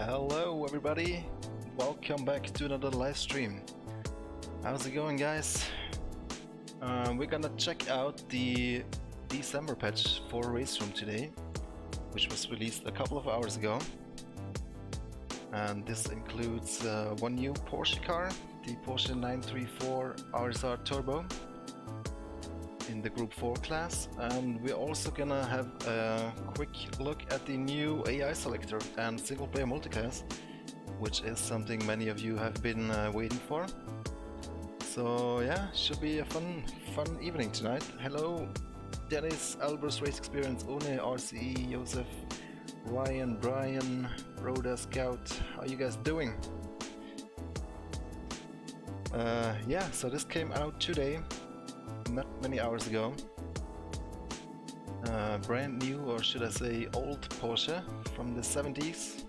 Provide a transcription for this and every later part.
Hello everybody, welcome back to another live stream. How's it going, guys? We're gonna check out the December patch for RaceRoom today, which was released a couple of hours ago. And this includes one new Porsche car, the Porsche 934 RSR Turbo in the Group 4 class, and we're also gonna have a quick look at the new AI selector and single player multiclass, which is something many of you have been waiting for. So yeah, should be a fun evening tonight. Hello Dennis, Albers, RaceXperience, Une, RCE, Joseph, Ryan, Brian, Rhoda, Scout, how you guys doing? Yeah, so this came out today, not many hours ago. Brand new, or should I say old Porsche from the 70s.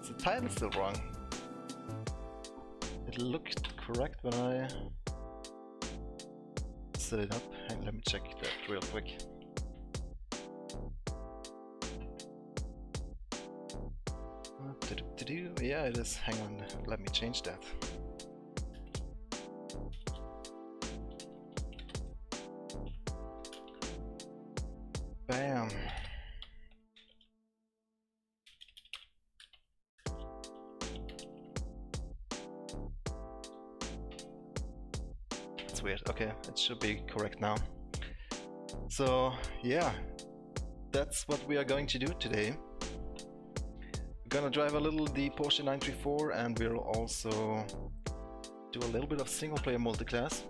Is the title still wrong? It looked correct when I set it up. Hang on, let me check that real quick. Yeah, it is. Hang on, let me change that. Bam. That's weird. Okay, it should be correct now. So yeah, that's what we are going to do today. We're gonna drive a little the Porsche 934, and we'll also do a little bit of single player multiclass.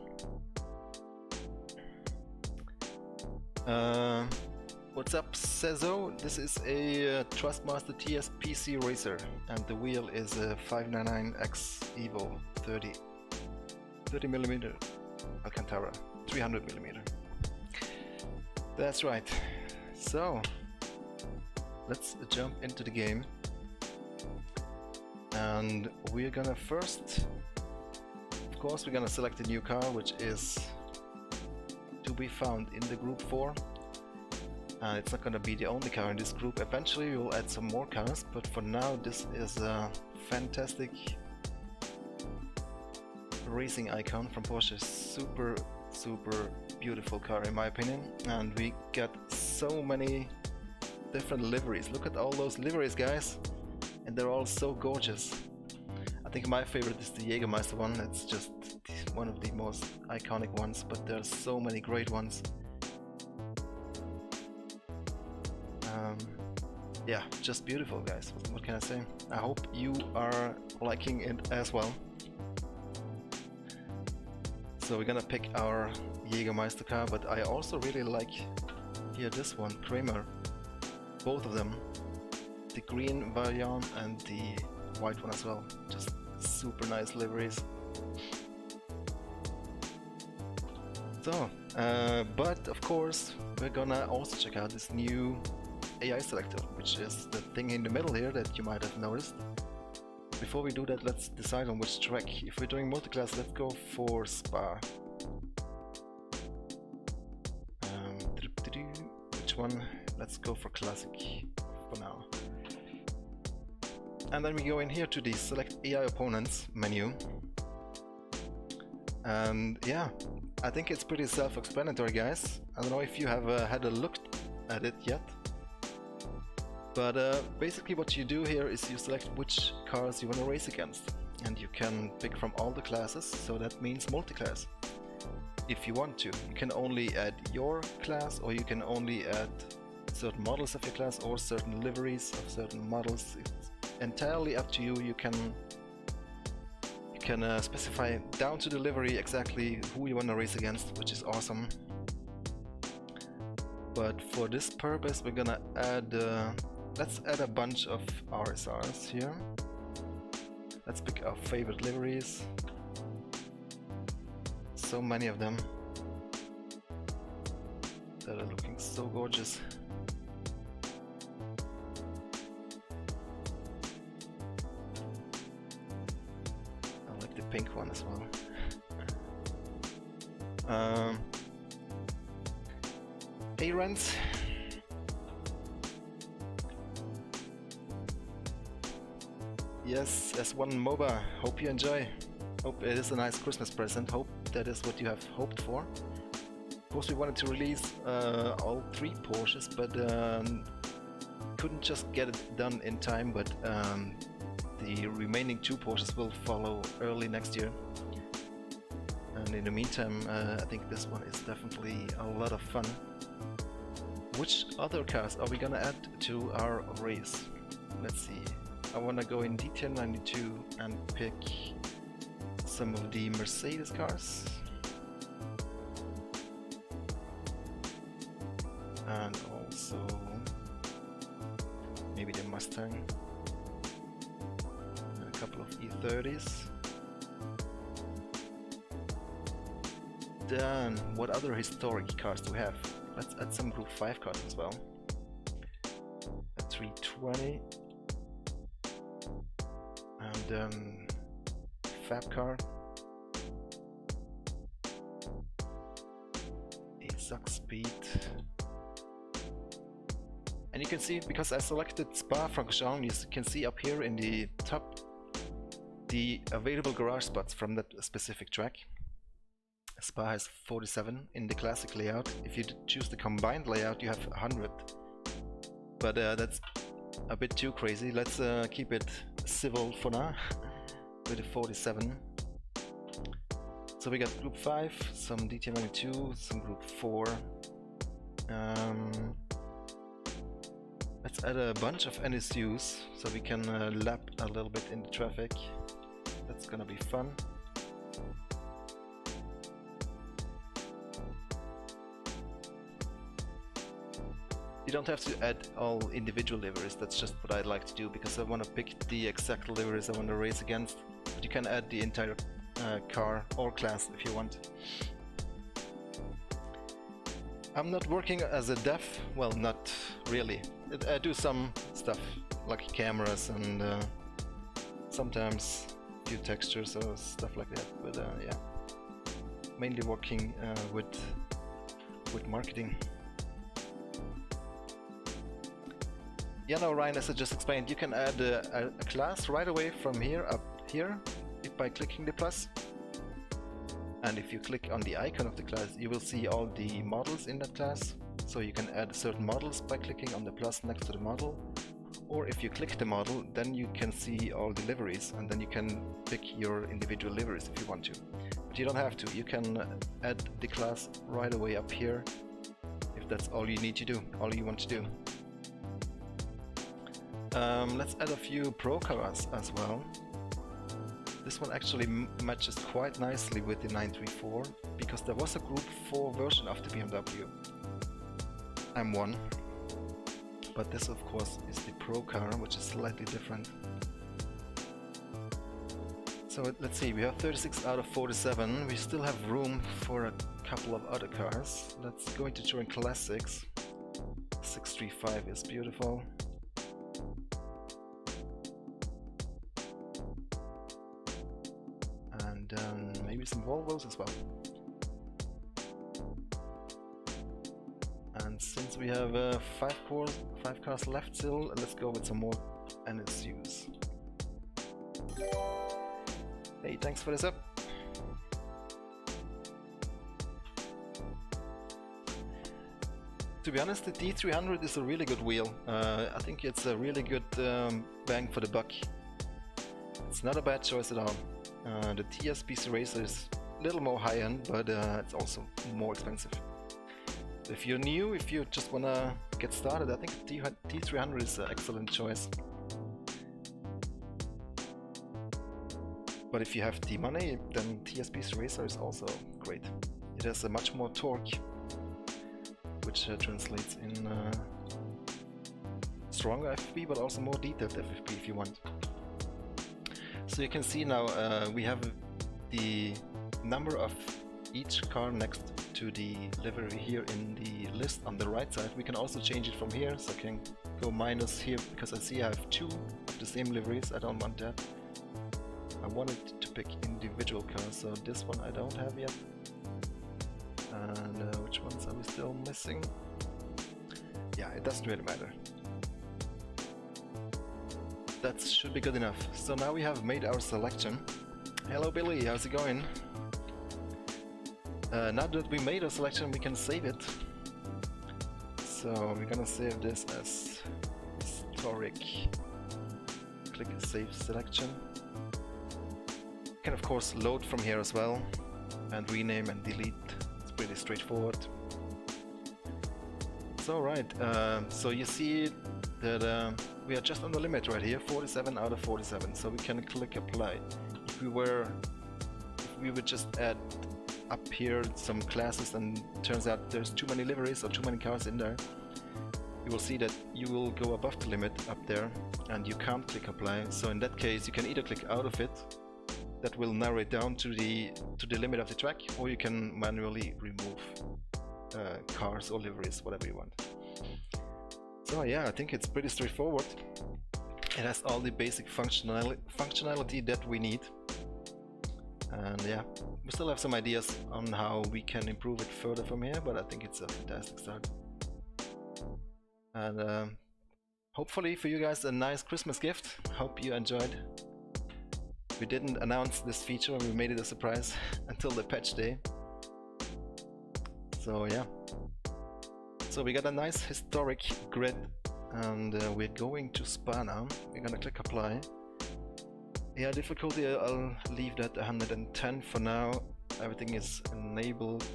What's up, Cezo? This is a Thrustmaster TS-PC Racer, and the wheel is a 599X Evo 30mm Alcantara, 300mm. That's right. So let's jump into the game, and we're gonna first, of course, we're gonna select a new car, which is to be found in the Group 4. It's not gonna be the only car in this group. Eventually we'll add some more cars, but for now this is a fantastic racing icon from Porsche. Super beautiful car in my opinion, and we got so many different liveries. Look at all those liveries, guys, and they're all so gorgeous. I think my favorite is the Jägermeister one. It's just one of the most iconic ones, but there's so many great ones. Yeah, just beautiful, guys. What can I say? I hope you are liking it as well. So we're gonna pick our Jägermeister car, but I also really like here this one, Kramer. Both of them, the green variant and the white one as well. Just super nice liveries. So, but of course, we're gonna also check out this new AI selector, which is the thing in the middle here that you might have noticed. Before we do that, let's decide on which track. If we're doing multiclass, let's go for Spa. Which one? Let's go for Classic for now. And then we go in here to the Select AI Opponents menu. And yeah, I think it's pretty self-explanatory, guys. I don't know if you have had a look at it yet. But basically what you do here is you select which cars you want to race against, and you can pick from all the classes, so that means multiclass. If you want to, you can only add your class, or you can only add certain models of your class or certain liveries of certain models. It's entirely up to you. You can specify down to the livery exactly who you want to race against, which is awesome. But for this purpose, we're gonna add let's add a bunch of RSRs here. Let's pick our favorite liveries. So many of them that are looking so gorgeous. I like the pink one as well. A-Rents. Yes, S1 MOBA, hope you enjoy. Hope it is a nice Christmas present, hope that is what you have hoped for. Of course we wanted to release all 3 Porsches, but couldn't just get it done in time, but the remaining 2 Porsches will follow early next year. And in the meantime, I think this one is definitely a lot of fun. Which other cars are we gonna add to our race? Let's see. I wanna go in D1092 and pick some of the Mercedes cars. And also maybe the Mustang. And a couple of E30s. Then, what other historic cars do we have? Let's add some Group 5 cars as well. A 320. And Fab car. A Zuck Speed. And you can see, because I selected Spa-Francorchamps, you can see up here in the top the available garage spots from that specific track. Spa has 47 in the classic layout. If you choose the combined layout, you have 100. But that's a bit too crazy. Let's keep it civil for now with the 47. So we got Group 5, some DT92, some Group 4. Let's add a bunch of NSUs so we can lap a little bit in the traffic. That's gonna be fun. You don't have to add all individual liveries, that's just what I like to do, because I want to pick the exact liveries I want to race against. But you can add the entire car or class if you want. I'm not working as a dev, well, not really. I do some stuff like cameras and sometimes a few textures or stuff like that, but yeah, mainly working with marketing. Yeah, no, Ryan, as I just explained, you can add a class right away from here up here by clicking the plus. And if you click on the icon of the class, you will see all the models in that class. So you can add certain models by clicking on the plus next to the model. Or if you click the model, then you can see all the liveries, and then you can pick your individual liveries if you want to. But you don't have to. You can add the class right away up here if that's all you need to do, all you want to do. Let's add a few Pro cars as well. This one actually matches quite nicely with the 934, because there was a Group 4 version of the BMW M1. But this of course is the Pro car, which is slightly different. So let's see, we have 36 out of 47. We still have room for a couple of other cars. Let's go into Touring Classics. 635 is beautiful. Maybe some Volvos as well. And since we have 5 cars left still, let's go with some more NSUs. Hey, thanks for this up. To be honest, the D300 is a really good wheel. I think it's a really good bang for the buck. It's not a bad choice at all. The TS-PC Racer is a little more high-end, but it's also more expensive. If you're new, if you just wanna get started, I think T300 is an excellent choice. But if you have the money, then TS-PC Racer is also great. It has a much more torque, which translates in stronger FFP, but also more detailed FFP if you want. So you can see now we have the number of each car next to the livery here in the list on the right side. We can also change it from here, so I can go minus here, because I see I have 2 of the same liveries. I don't want that. I wanted to pick individual cars, so this one I don't have yet. And which ones are we still missing? Yeah, it doesn't really matter. that should be good enough. So now we have made our selection. Hello Billy, how's it going? Now that we made a selection, we can save it. So we're gonna save this as historic. Click Save Selection. You can of course load from here as well, and rename and delete. It's pretty straightforward. So right, so you see that we are just on the limit right here, 47 out of 47. So we can click Apply. If we would just add up here some classes and turns out there's too many liveries or too many cars in there, you will see that you will go above the limit up there and you can't click Apply. So in that case you can either click out of it, that will narrow it down to the limit of the track, or you can manually remove cars or liveries, whatever you want. So yeah, I think it's pretty straightforward. It has all the basic functionality that we need. And yeah, we still have some ideas on how we can improve it further from here, but I think it's a fantastic start. And hopefully for you guys a nice Christmas gift. Hope you enjoyed. We didn't announce this feature, we made it a surprise until the patch day. So yeah. So we got a nice historic grid, and we're going to Spa now. We're gonna click Apply. Yeah, difficulty, I'll leave that 110 for now. Everything is enabled.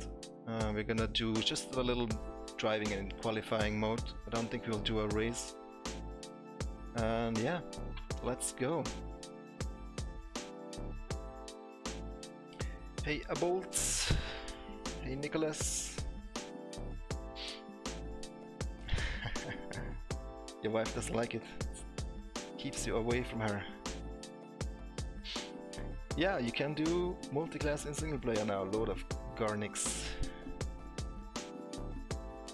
We're gonna do just a little driving in qualifying mode. I don't think we'll do a race. And yeah, let's go. Hey Abolts. Hey Nicholas. Your wife doesn't like it. Keeps you away from her. Yeah, you can do multiclass in single player now. Load of Garnix.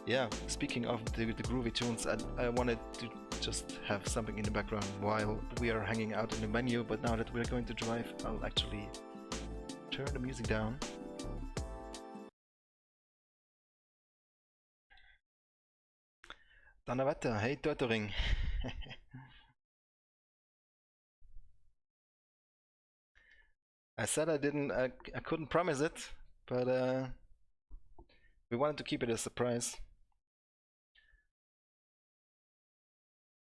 Yeah, speaking of the groovy tunes, I wanted to just have something in the background while we are hanging out in the menu, but now that we're going to drive, I'll actually turn the music down. Danavata, hey Totoring. I said I couldn't promise it, but we wanted to keep it a surprise.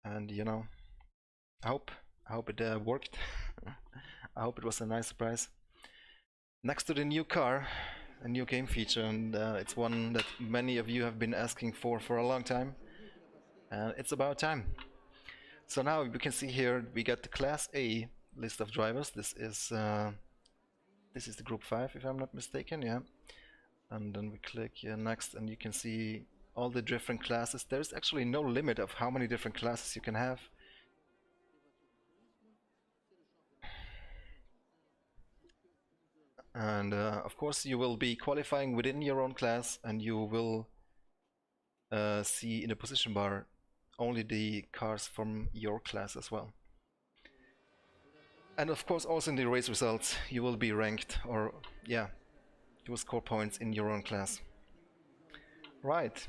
And you know, I hope it worked. I hope it was a nice surprise. Next to the new car, a new game feature, and it's one that many of you have been asking for a long time. It's about time. So now you can see here we got the Class A list of drivers. This is the Group 5, if I'm not mistaken, yeah. And then we click next, and you can see all the different classes. There's actually no limit of how many different classes you can have. And of course you will be qualifying within your own class, and you will see in the position bar only the cars from your class as well. And of course also in the race results you will be ranked, or yeah, you will score points in your own class. Right.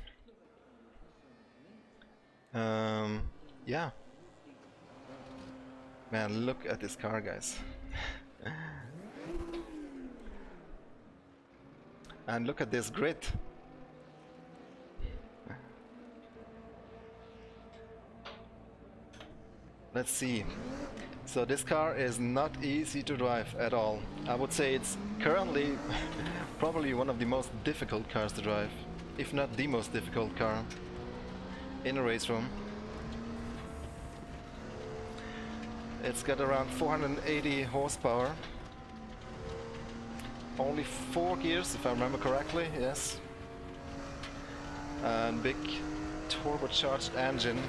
Yeah. Man, look at this car, guys. And look at this grid. Let's see. So this car is not easy to drive at all. I would say it's currently probably one of the most difficult cars to drive, if not the most difficult car in a RaceRoom. It's got around 480 horsepower. Only 4 gears, if I remember correctly, yes. And big turbocharged engine,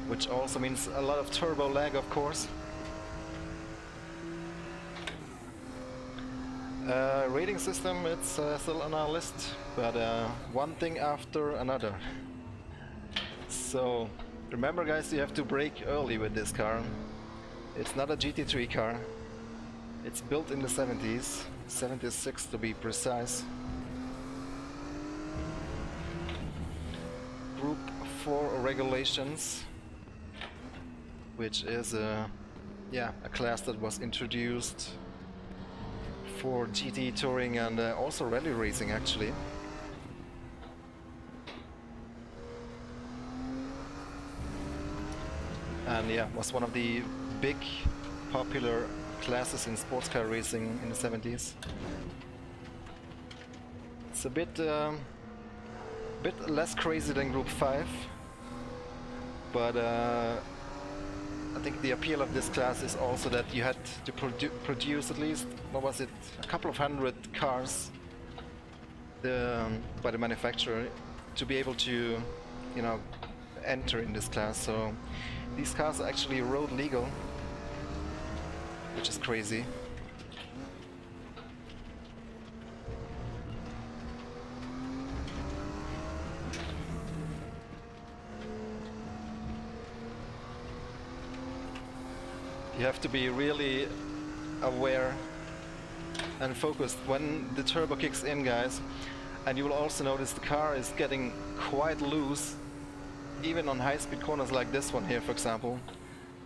which also means a lot of turbo lag, of course. Rating system, it's still on our list, but one thing after another. So remember guys, you have to brake early with this car. It's not a GT3 car. It's built in the 70s, 76 to be precise. Group 4 regulations. which is a class that was introduced for GT touring and also rally racing actually. And yeah, was one of the big popular classes in sports car racing in the 70s. It's a bit less crazy than Group 5, but I think the appeal of this class is also that you had to produce at least, what was it, a couple of hundred cars by the manufacturer to be able to, you know, enter in this class. So these cars are actually road legal, which is crazy. You have to be really aware and focused when the turbo kicks in, guys. And you will also notice the car is getting quite loose, even on high-speed corners like this one here, for example.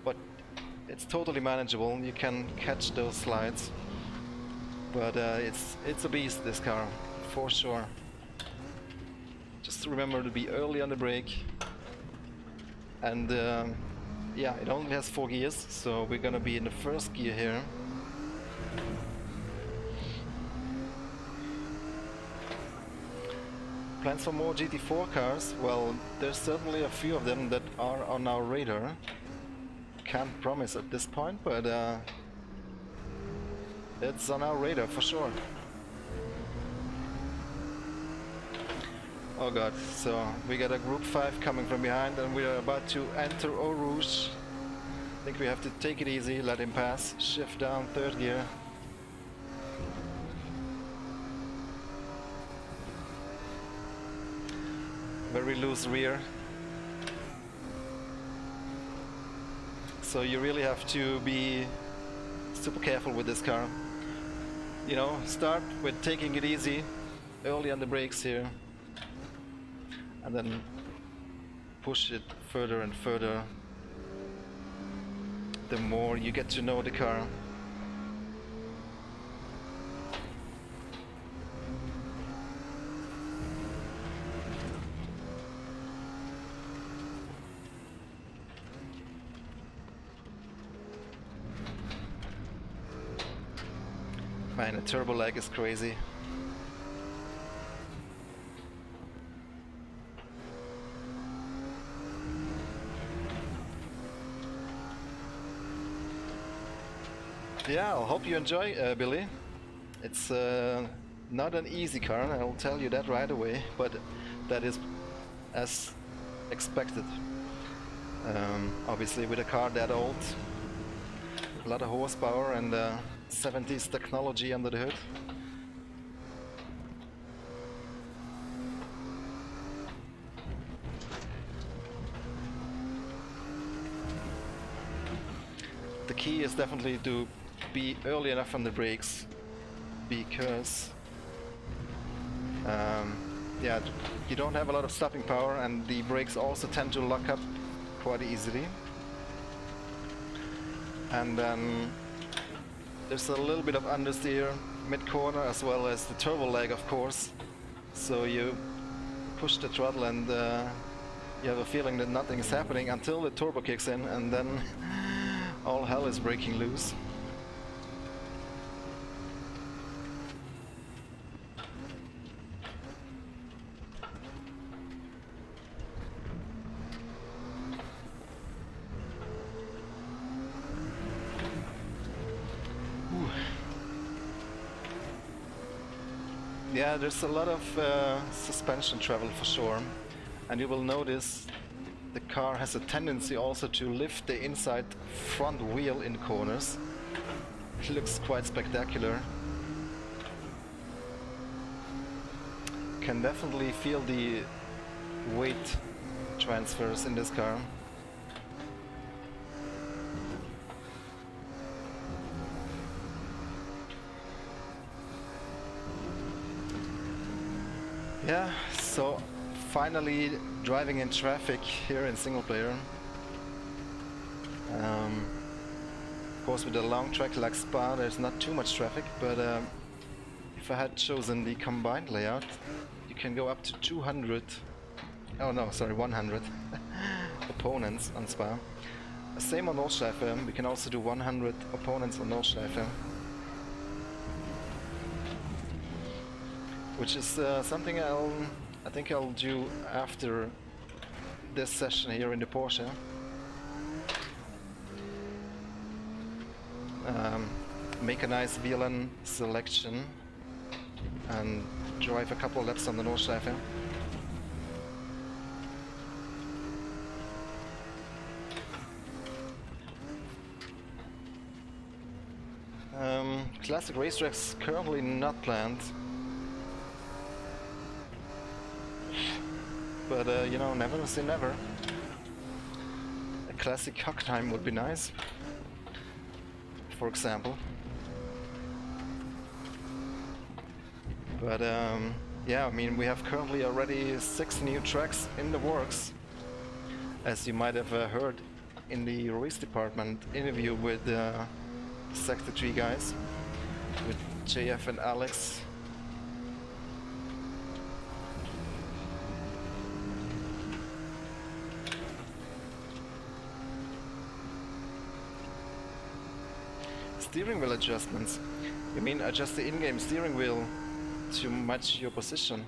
But it's totally manageable. You can catch those slides. But it's a beast, this car, for sure. Just remember to be early on the brake. And yeah, it only has 4 gears, so we're gonna be in the first gear here. Plans for more GT4 cars? Well, there's certainly a few of them that are on our radar. Can't promise at this point, but it's on our radar for sure. Oh god, so we got a Group 5 coming from behind and we are about to enter Eau Rouge. I think we have to take it easy, let him pass, shift down 3rd gear. Very loose rear. So you really have to be super careful with this car. You know, start with taking it easy, early on the brakes here. And then push it further and further the more you get to know the car. Man, the turbo lag is crazy. Yeah, I hope you enjoy, Billy. It's not an easy car, I'll tell you that right away, but that is as expected. Obviously with a car that old, a lot of horsepower and 70s technology under the hood. The key is definitely to be early enough on the brakes, because yeah, you don't have a lot of stopping power and the brakes also tend to lock up quite easily. And then there's a little bit of understeer mid-corner as well as the turbo lag, of course. So you push the throttle and you have a feeling that nothing is happening until the turbo kicks in, and then all hell is breaking loose. Yeah, there's a lot of suspension travel for sure, and you will notice the car has a tendency also to lift the inside front wheel in corners. It looks quite spectacular. Can definitely feel the weight transfers in this car. Yeah, so finally driving in traffic here in single player. Of course, with a long track like Spa, there's not too much traffic, but if I had chosen the combined layout, you can go up to 200, oh no, sorry, 100 opponents on Spa. Same on Nordschleife, we can also do 100 opponents on Nordschleife. Which is something I think I'll do after this session here in the Porsche. Make a nice VLN selection and drive a couple of laps on the Nordschleife. Classic racetracks currently not planned, but you know, never say never. A classic Hockheim would be nice, for example. But yeah, I mean, we have currently already 6 new tracks in the works, as you might have heard in the race department interview with the Sector 3 guys, with JF and Alex. Steering wheel adjustments. You mean adjust the in-game steering wheel to match your position?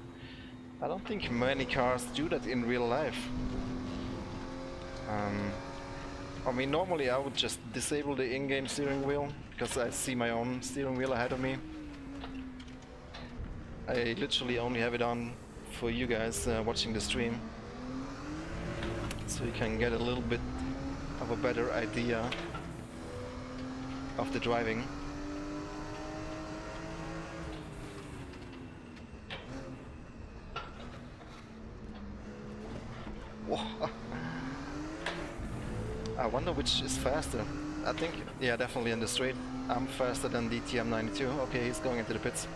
I don't think many cars do that in real life. I mean, normally I would just disable the in-game steering wheel because I see my own steering wheel ahead of me. I literally only have it on for you guys watching the stream, so you can get a little bit of a better idea of the driving. Whoa. I wonder which is faster. I think, yeah, definitely in the straight. I'm faster than the TM92. Okay, he's going into the pits.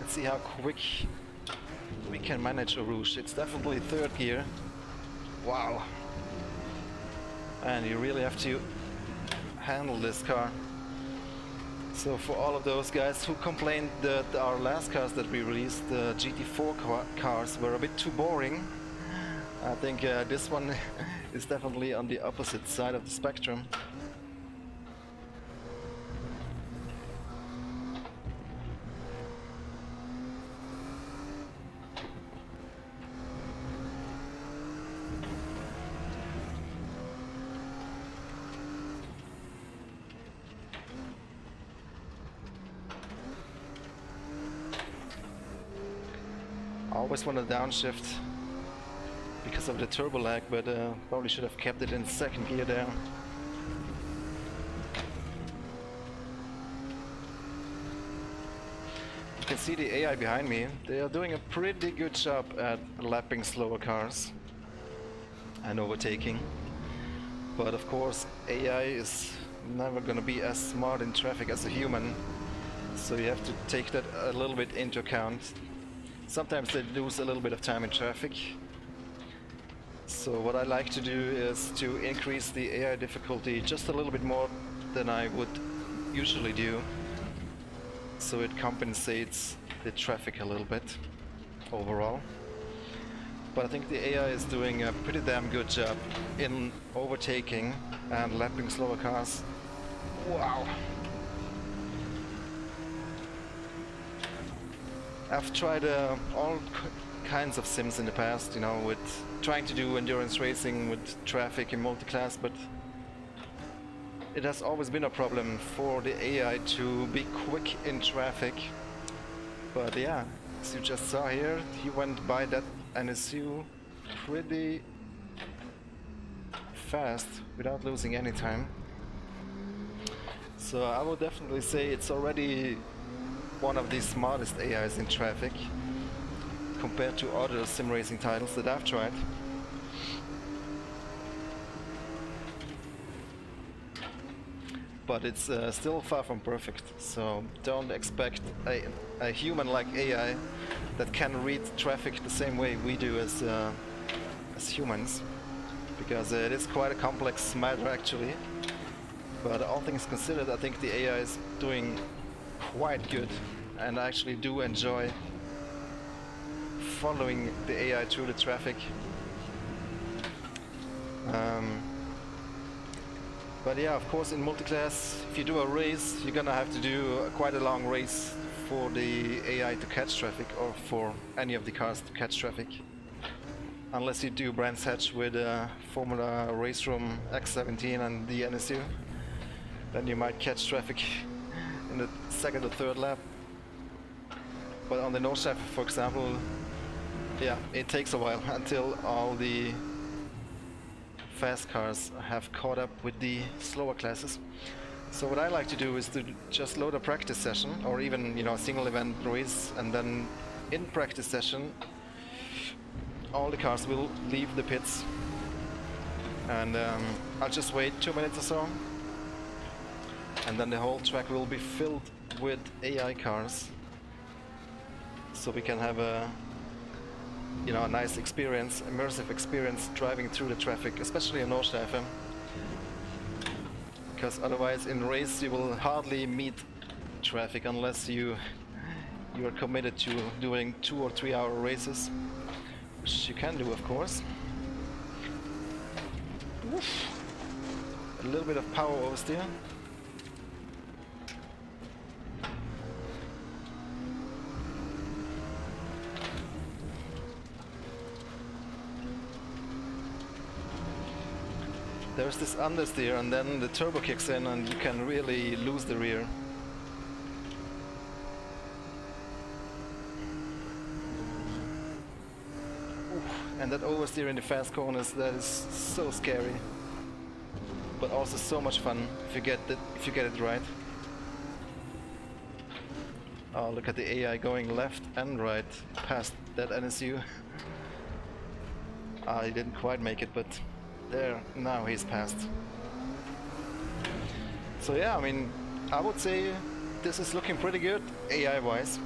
Let's see how quick we can manage a Rouge. It's definitely 3rd gear. Wow. And you really have to handle this car. So for all of those guys who complained that our last cars that we released, the GT4 cars, were a bit too boring, I think this one is definitely on the opposite side of the spectrum. I always want to downshift because of the turbo lag, but probably should have kept it in 2nd gear there. You can see the AI behind me. They are doing a pretty good job at lapping slower cars and overtaking. But of course, AI is never gonna be as smart in traffic as a human, so you have to take that a little bit into account. Sometimes they lose a little bit of time in traffic. So what I like to do is to increase the AI difficulty just a little bit more than I would usually do, so it compensates the traffic a little bit overall. But I think the AI is doing a pretty damn good job in overtaking and lapping slower cars. Wow! I've tried all kinds of sims in the past, you know, with trying to do endurance racing with traffic in Multiclass, but it has always been a problem for the AI to be quick in traffic. But yeah, as you just saw here, he went by that NSU pretty fast without losing any time. So I would definitely say it's already one of the smartest AIs in traffic compared to other sim racing titles that I've tried. But it's still far from perfect, so don't expect a human-like AI that can read traffic the same way we do as humans. because it is quite a complex matter actually. But all things considered, I think the AI is doing quite good, and I actually do enjoy following the AI through the traffic. But yeah, of course in multiclass, if you do a race, you're gonna have to do quite a long race for the AI to catch traffic, or for any of the cars to catch traffic. Unless you do Brands Hatch with Formula RaceRoom X17 and the NSU, then you might catch traffic in the second or third lap. But on the Nordschleife, for example, yeah, it takes a while until all the fast cars have caught up with the slower classes. So what I like to do is to just load a practice session, or even, you know, a single event race, and then in practice session all the cars will leave the pits, and I'll just wait 2 minutes or so, and then the whole track will be filled with AI cars, so we can have a, you know, a nice experience, immersive experience driving through the traffic, especially in Nordschleife. Because otherwise in race you will hardly meet traffic unless you are committed to doing 2 or 3 hour races, which you can do, of course. Oof. A little bit of power oversteer. There's this understeer, and then the turbo kicks in and you can really lose the rear. Oof. And that oversteer in the fast corners, that is so scary. But also so much fun if you get it right. Oh, look at the AI going left and right past that NSU. Ah, he didn't quite make it, but there, now he's passed. So yeah, I mean, I would say this is looking pretty good AI-wise.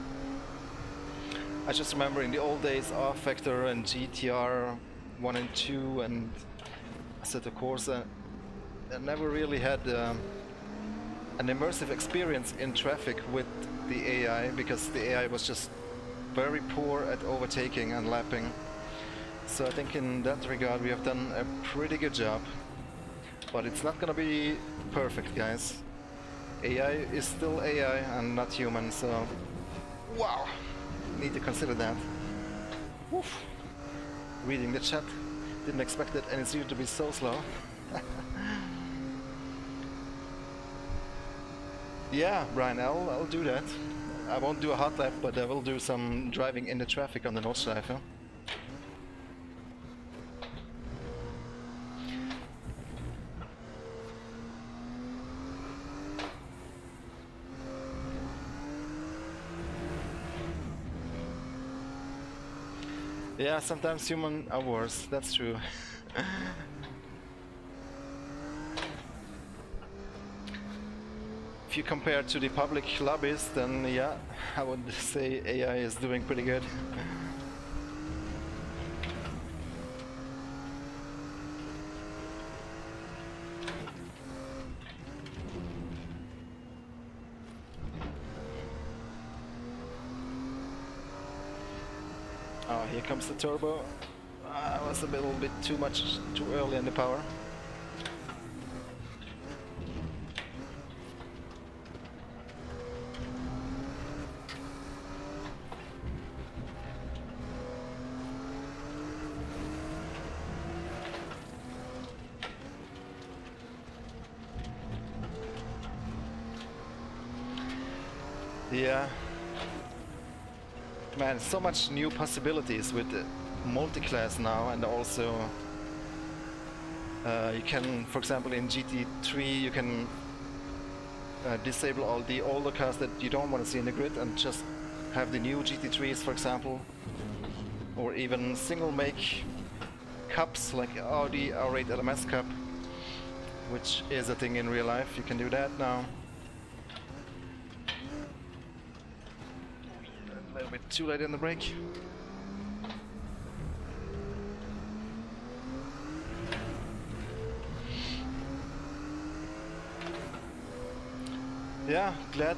I just remember in the old days R-Factor and GTR 1 and 2 and Assetto Corsa, I never really had an immersive experience in traffic with the AI, because the AI was just very poor at overtaking and lapping. So I think in that regard we have done a pretty good job. But it's not gonna be perfect, guys. AI is still AI and not human, so wow, need to consider that. Woof. Reading the chat, didn't expect that NSU to be so slow. Yeah, Brian, I'll do that. I won't do a hot lap, but I will do some driving in the traffic on the Nordschleife. Yeah, sometimes human are worse, that's true. If you compare to the public lobbies, then yeah, I would say AI is doing pretty good. Oh, here comes the turbo. I was a little bit too early in the power. Yeah. Man, so much new possibilities with multiclass now, and also you can, for example, in GT3 you can disable all the older cars that you don't want to see in the grid and just have the new GT3s, for example, or even single make cups like Audi R8 LMS Cup, which is a thing in real life. You can do that now. A little bit too late in the brake. yeah, glad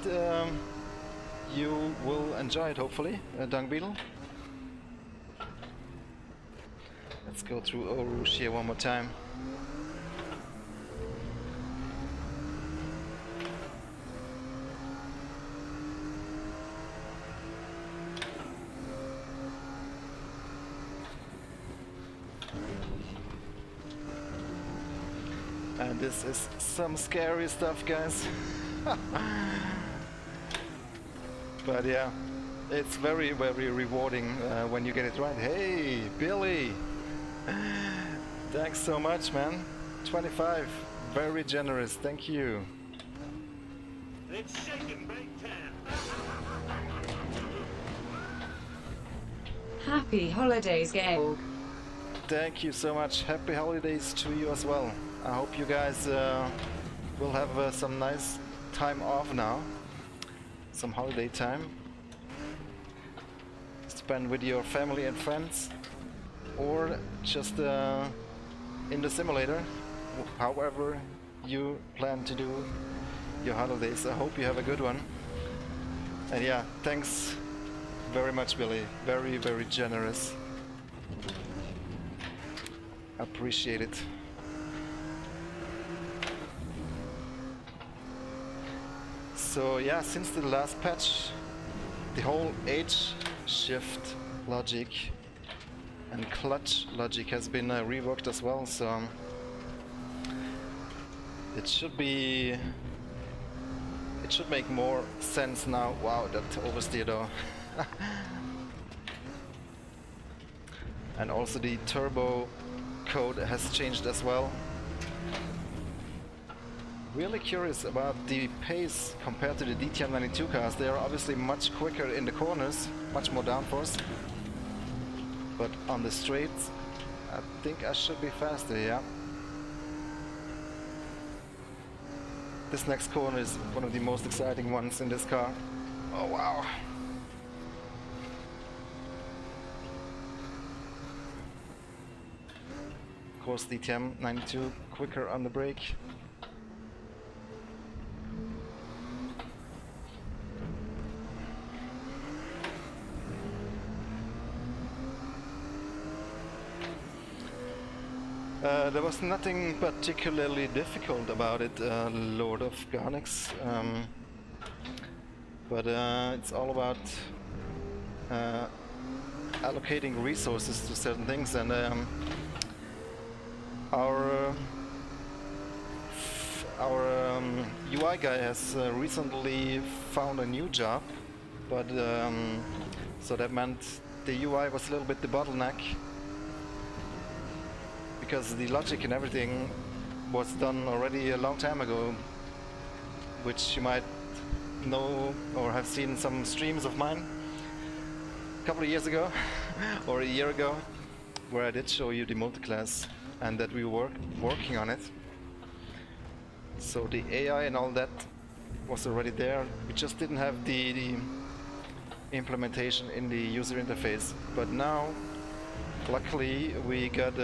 you will enjoy it, hopefully, Dung Beetle. Let's go through Eau Rouge here one more time. And this is some scary stuff, guys. But yeah, it's very, very rewarding when you get it right. Hey, Billy! Thanks so much, man. 25, very generous, thank you. It's shaking big time. Happy holidays, Georg. Thank you so much. Happy holidays to you as well. I hope you guys will have some nice time off now. Some holiday time. Spend with your family and friends. Or just in the simulator. However you plan to do your holidays. I hope you have a good one. And yeah, thanks very much, Billy. Very, very generous. Appreciate it. So yeah, since the last patch, the whole age shift logic and clutch logic has been reworked as well, so it should make more sense now. Wow, that oversteer though. And also the turbo code has changed as well. Really curious about the pace compared to the DTM92 cars. They are obviously much quicker in the corners, much more downforce. But on the straights, I think I should be faster, yeah. This next corner is one of the most exciting ones in this car. Oh wow. Of course, DTM92 quicker on the brake. There was nothing particularly difficult about it, Lord of Garnix, but it's all about allocating resources to certain things, and our UI guy has recently found a new job, but so that meant the UI was a little bit the bottleneck, because the logic and everything was done already a long time ago, which you might know or have seen some streams of mine a couple of years ago or a year ago, where I did show you the multiclass and that we were working on it. So the AI and all that was already there. We just didn't have the implementation in the user interface. But now, luckily, we got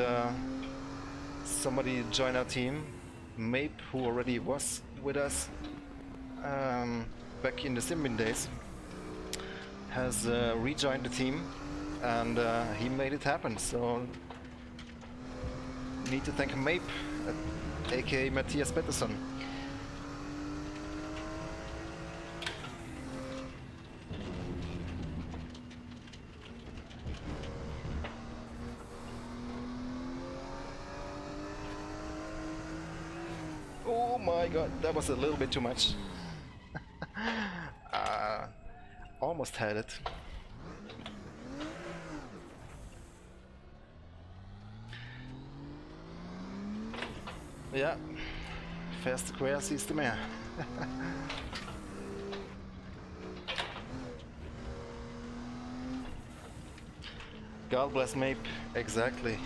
somebody join our team, Mape, who already was with us back in the Simbin days, has rejoined the team, and he made it happen. So need to thank Mape, aka Matthias Pettersson. Oh my god, that was a little bit too much. Almost had it. Ja, fast square siehst du mehr. God bless Mape, exactly.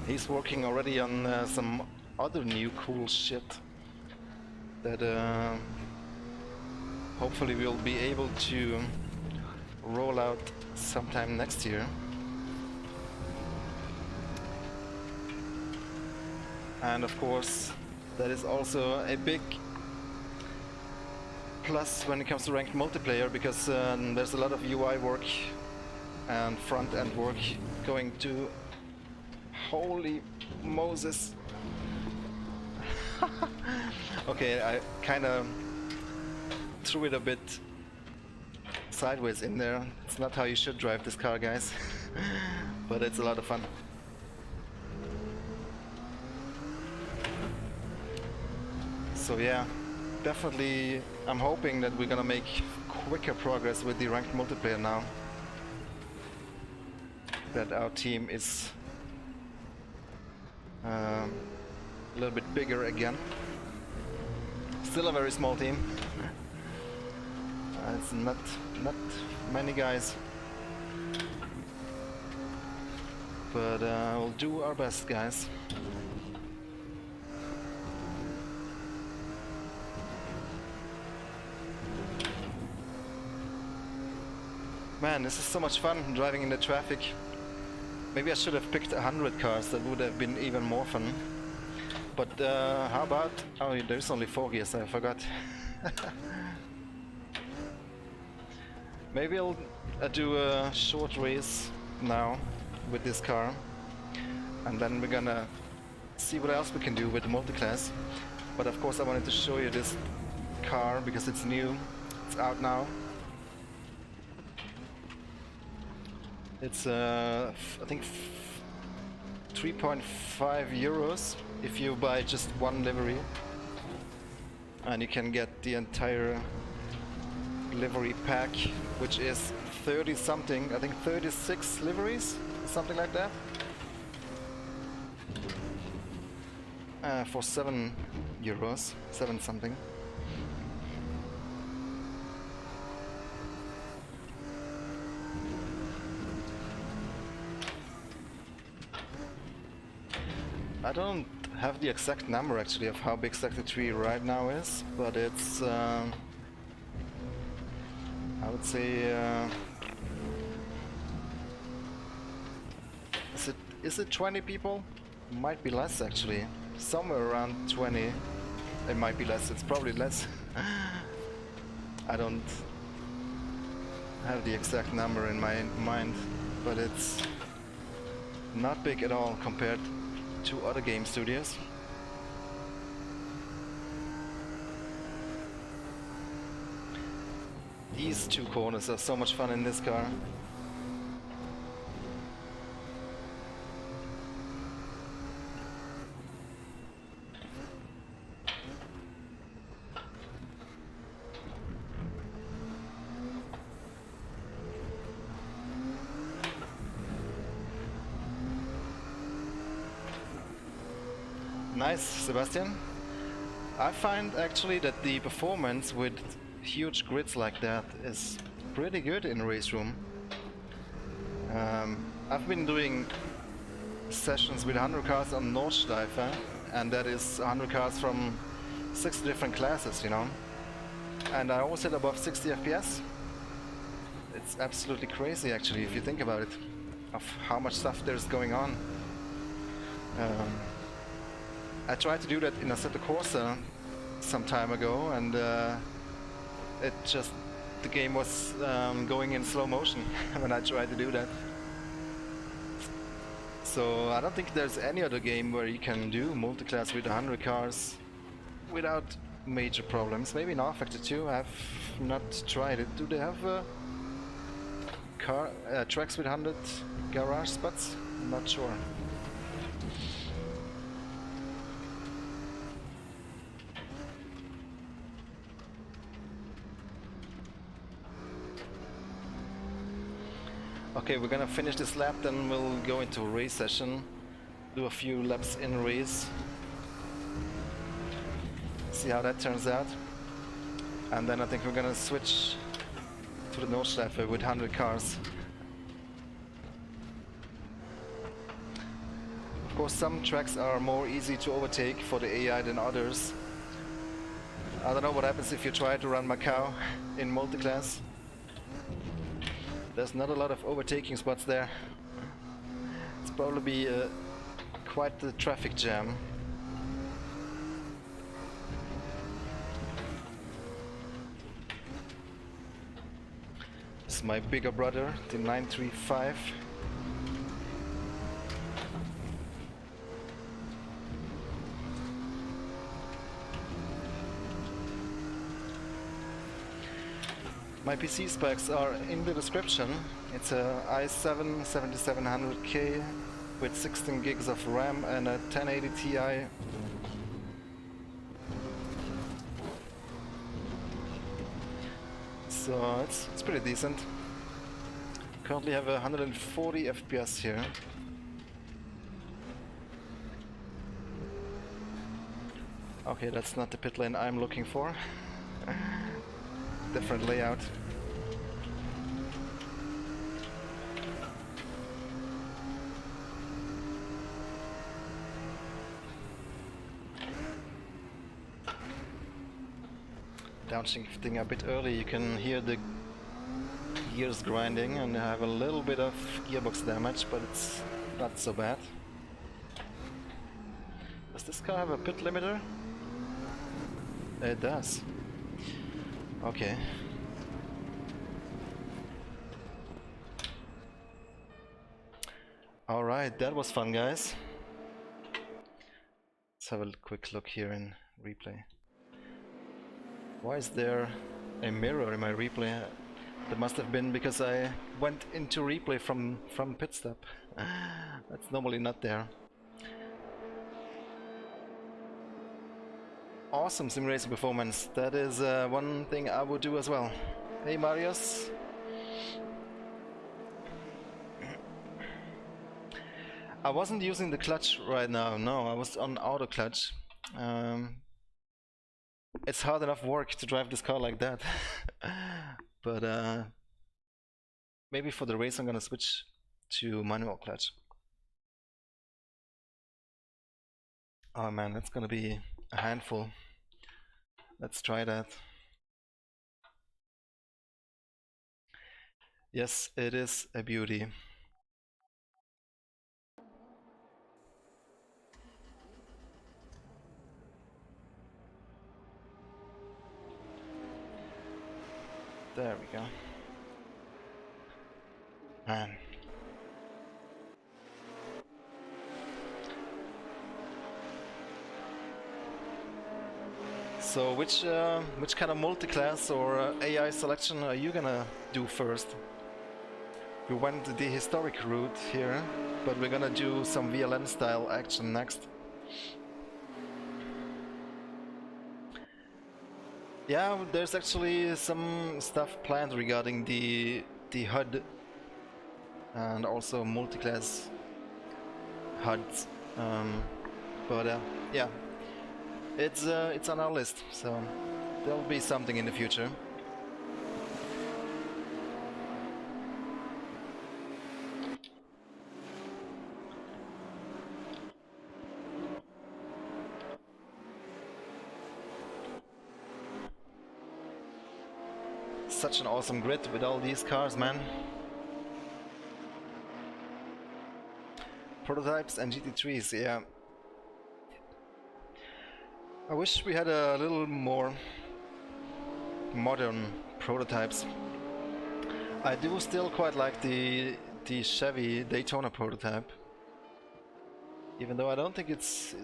He's working already on some other new cool shit that hopefully we'll be able to roll out sometime next year. And of course, that is also a big plus when it comes to ranked multiplayer, because there's a lot of UI work and front-end work going to... Holy Moses! Okay, I kinda threw it a bit sideways in there. It's not how you should drive this car, guys. But it's a lot of fun. So yeah, definitely I'm hoping that we're gonna make quicker progress with the ranked multiplayer now. That our team is a little bit bigger again. Still a very small team. It's not many guys. But we'll do our best, guys. Man, this is so much fun driving in the traffic. Maybe I should have picked 100 cars, that would have been even more fun. But how about... Oh, there's only 4 gears, I forgot. Maybe I'll do a short race now with this car. And then we're gonna see what else we can do with the multiclass. But of course I wanted to show you this car because it's new. It's out now. It's I think 3.5 euros if you buy just one livery, and you can get the entire livery pack, which is 30 something, I think 36 liveries, something like that, for 7 euros, 7 something. I don't have the exact number actually of how big Sector 3 right now is, but it's I would say is it 20 people? Might be less actually. Somewhere around 20. It might be less, it's probably less. I don't have the exact number in my mind, but it's not big at all compared to other game studios. These two corners are so much fun in this car. Nice, Sebastian. I find actually that the performance with huge grids like that is pretty good in RaceRoom. I've been doing sessions with 100 cars on Nordschleife, and that is 100 cars from 6 different classes, you know. And I always hit above 60 FPS. It's absolutely crazy actually if you think about it, of how much stuff there's going on. I tried to do that in Assetto Corsa some time ago, and the game was going in slow motion when I tried to do that. So I don't think there's any other game where you can do multiclass with 100 cars without major problems. Maybe in R-Factor 2, I've not tried it. Do they have tracks with 100 garage spots? I'm not sure. Okay, we're gonna finish this lap, then we'll go into a race session, do a few laps in race, see how that turns out, and then I think we're gonna switch to the Nordschleife with 100 cars. Of course, some tracks are more easy to overtake for the AI than others. I don't know what happens if you try to run Macau in multiclass. There's not a lot of overtaking spots there. It's probably quite the traffic jam. is my bigger brother, the 935. My PC specs are in the description. It's a i7 7700K with 16 gigs of RAM and a 1080 Ti. So it's pretty decent. Currently have 140 FPS here. Okay, that's not the pit lane I'm looking for. Different layout. Downshifting a bit early, you can hear the gears grinding, and I have a little bit of gearbox damage, but it's not so bad. Does this car have a pit limiter? It does. Okay. Alright, that was fun, guys. Let's have a quick look here in replay. Why is there a mirror in my replay? That must have been because I went into replay from pit stop. That's normally not there. Awesome sim racing performance. That is one thing I would do as well. Hey Marius. I wasn't using the clutch right now. No, I was on auto clutch. It's hard enough work to drive this car like that. But maybe for the race I'm gonna switch to manual clutch. Oh man, that's gonna be a handful. Let's try that. Yes, it is a beauty. There we go. Man. So which kind of multiclass or AI selection are you gonna do first? We went the historic route here, but we're gonna do some VLN style action next. Yeah, there's actually some stuff planned regarding the HUD and also multiclass HUDs, but yeah, it's on our list, so there'll be something in the future. Such an awesome grid with all these cars, man. Prototypes and GT3s, yeah. I wish we had a little more modern prototypes. I do still quite like the Chevy Daytona prototype. Even though I don't think it's...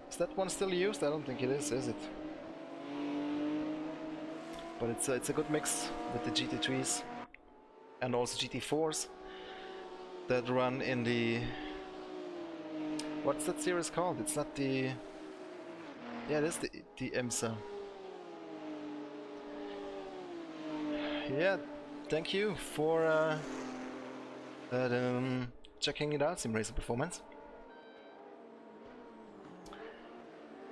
Is that one still used? I don't think it is it? But it's a good mix with the GT3s and also GT4s that run in the... What's that series called? It's not the... Yeah, it is the IMSA. Yeah, thank you for checking it out, Sim Racer Performance.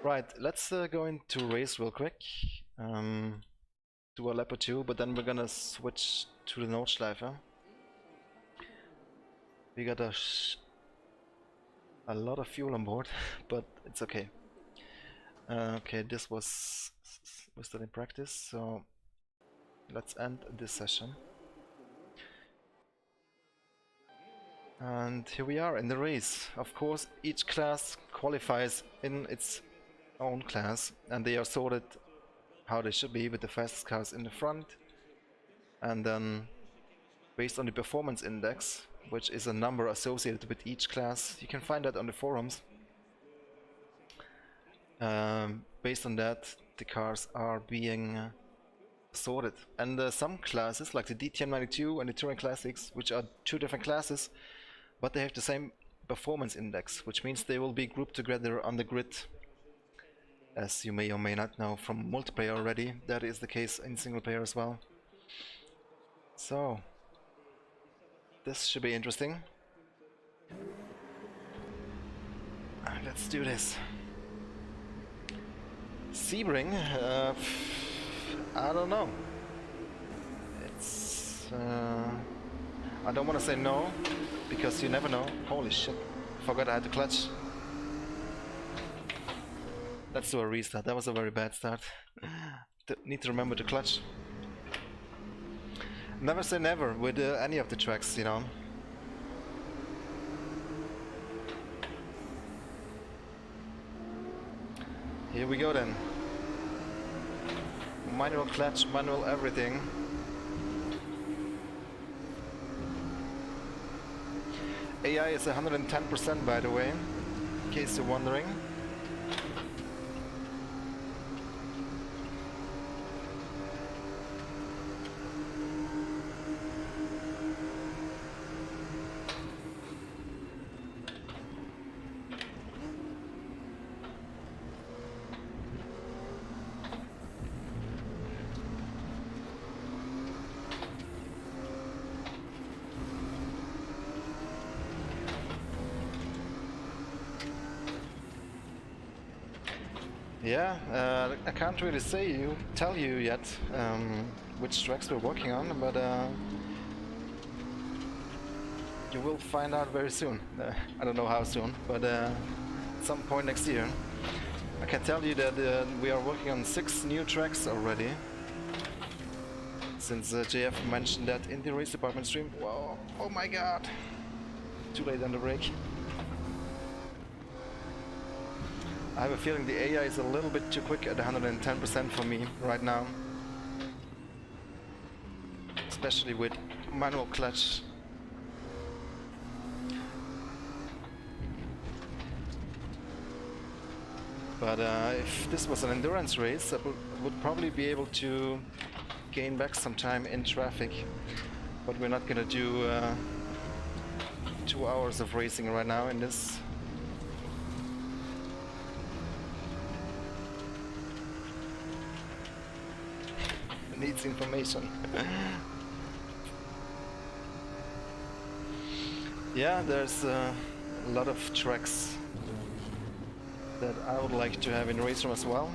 Right, let's go into race real quick. Do a lap or two, but then we're gonna switch to the Nordschleife. We got a lot of fuel on board, but it's okay. Okay, this was still in practice, so let's end this session. And here we are in the race. Of course, each class qualifies in its own class, and they are sorted how they should be, with the fastest cars in the front, and then based on the performance index, which is a number associated with each class. You can find that on the forums. Based on that, the cars are being sorted. And some classes, like the DTM92 and the Touring Classics, which are two different classes, but they have the same performance index, which means they will be grouped together on the grid. As you may or may not know from multiplayer already, that is the case in single player as well. So, this should be interesting. Let's do this. Sebring, I don't know. It's I don't want to say no, because you never know. Holy shit, forgot I had to clutch. Let's do a restart. That was a very bad start. Need to remember to clutch. Never say never with any of the tracks, you know. Here we go then. Manual clutch, manual everything. AI is 110% by the way, in case you're wondering. Yeah, I can't really tell you yet which tracks we're working on, but you will find out very soon. I don't know how soon, but at some point next year. I can tell you that we are working on 6 new tracks already, since JF mentioned that in the race department stream. Whoa, oh my god! Too late on the brake. I have a feeling the AI is a little bit too quick at 110% for me right now. Especially with manual clutch. But if this was an endurance race, I would probably be able to gain back some time in traffic. But we're not gonna do 2 hours of racing right now in this. Needs information. Yeah, there's a lot of tracks that I would like to have in RaceRoom as well.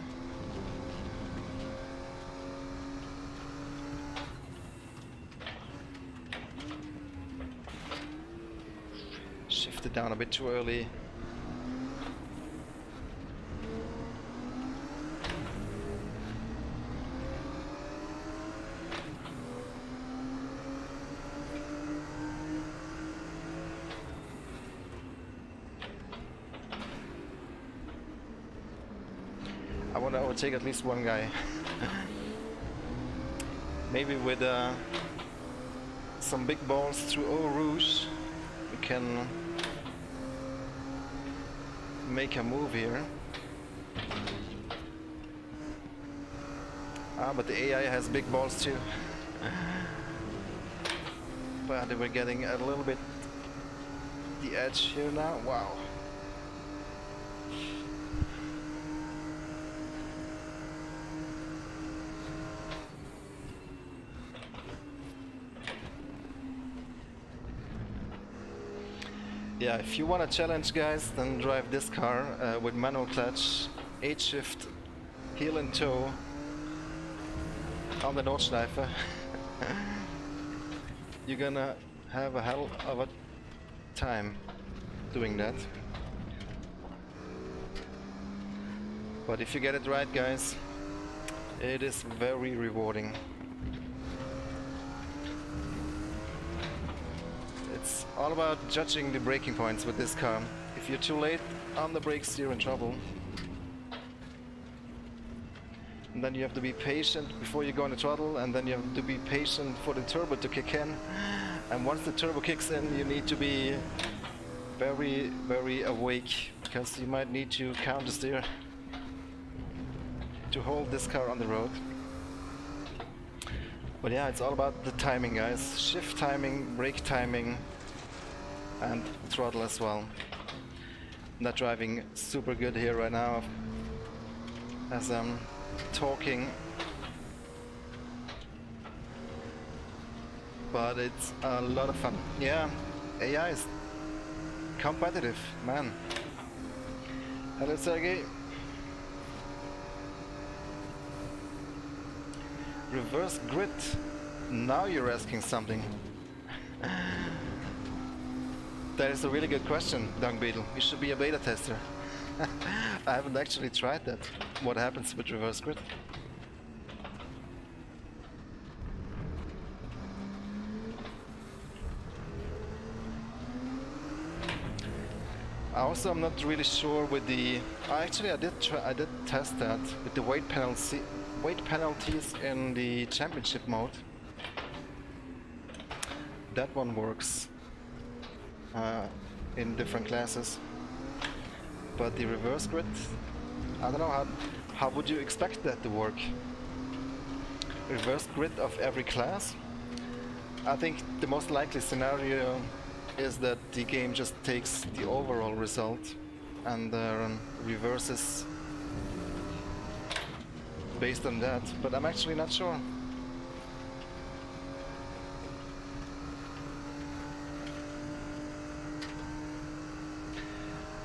Shifted down a bit too early. I want to overtake at least one guy. Maybe with some big balls through Eau Rouge, we can make a move here. But the AI has big balls too. But we're getting a little bit the edge here now. Wow. Yeah, if you want a challenge, guys, then drive this car with manual clutch, 8-shift, heel and toe on the Nordschleife. You're gonna have a hell of a time doing that. But if you get it right, guys, it is very rewarding. It's all about judging the braking points with this car. If you're too late on the brakes, you're in trouble. And then you have to be patient before you go on the throttle, and then you have to be patient for the turbo to kick in. And once the turbo kicks in, you need to be very, very awake, because you might need to counter steer to hold this car on the road. But yeah, it's all about the timing, guys. Shift timing, brake timing, and throttle as well. Not driving super good here right now as I'm talking, but it's a lot of fun. Yeah, AI is competitive, man. Hello, Sergey. Reverse grid. Now you're asking something. That is a really good question, Dung Beetle. You should be a beta tester. I haven't actually tried that. What happens with reverse grid? Also, I'm not really sure with the. Actually, I did test that with the weight penalties in the championship mode. That one works in different classes, but the reverse grid, I don't know how would you expect that to work? Reverse grid of every class? I think the most likely scenario is that the game just takes the overall result and reverses based on that, but I'm actually not sure.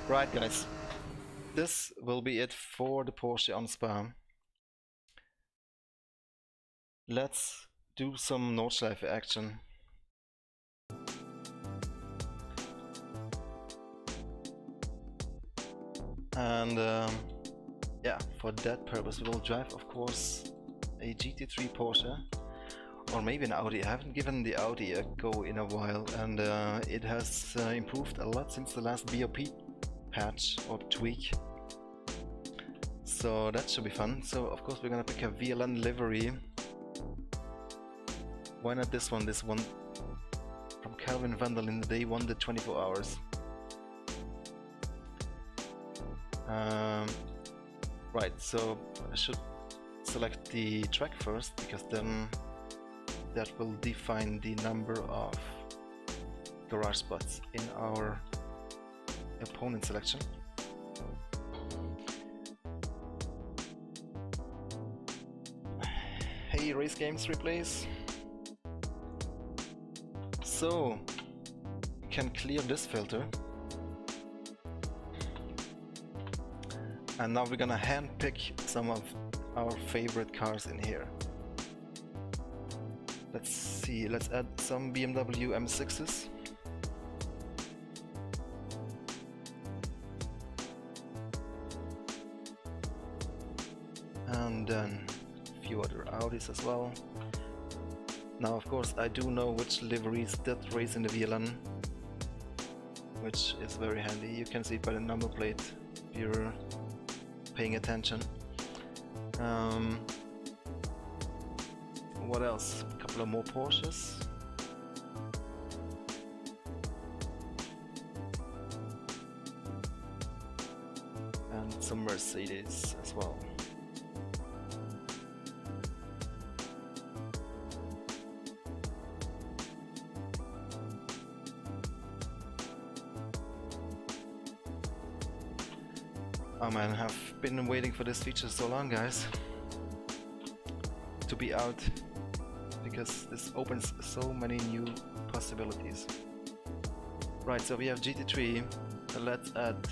Right, guys, this will be it for the Porsche on Spa. Let's do some Nordschleife action. And yeah, for that purpose we'll drive, of course, a GT3 Porsche, or maybe an Audi. I haven't given the Audi a go in a while, and it has improved a lot since the last BOP patch or tweak, so that should be fun. So of course we're gonna pick a VLN livery. Why not this one? This one from Calvin Vandal in the day won the 24 hours. Right, so I should select the track first, because then that will define the number of garage spots in our opponent selection. Hey, Race Games Replays. So, we can clear this filter. And now we're gonna handpick some of our favorite cars in here. Let's see, let's add some BMW M6s. And then a few other Audis as well. Now of course I do know which liveries that race in the VLN, which is very handy. You can see it by the number plate if you're paying attention. What else? A couple of more Porsches. And some Mercedes as well. Oh man, I've been waiting for this feature so long, guys, to be out, because this opens so many new possibilities. Right, so we have GT3, let's add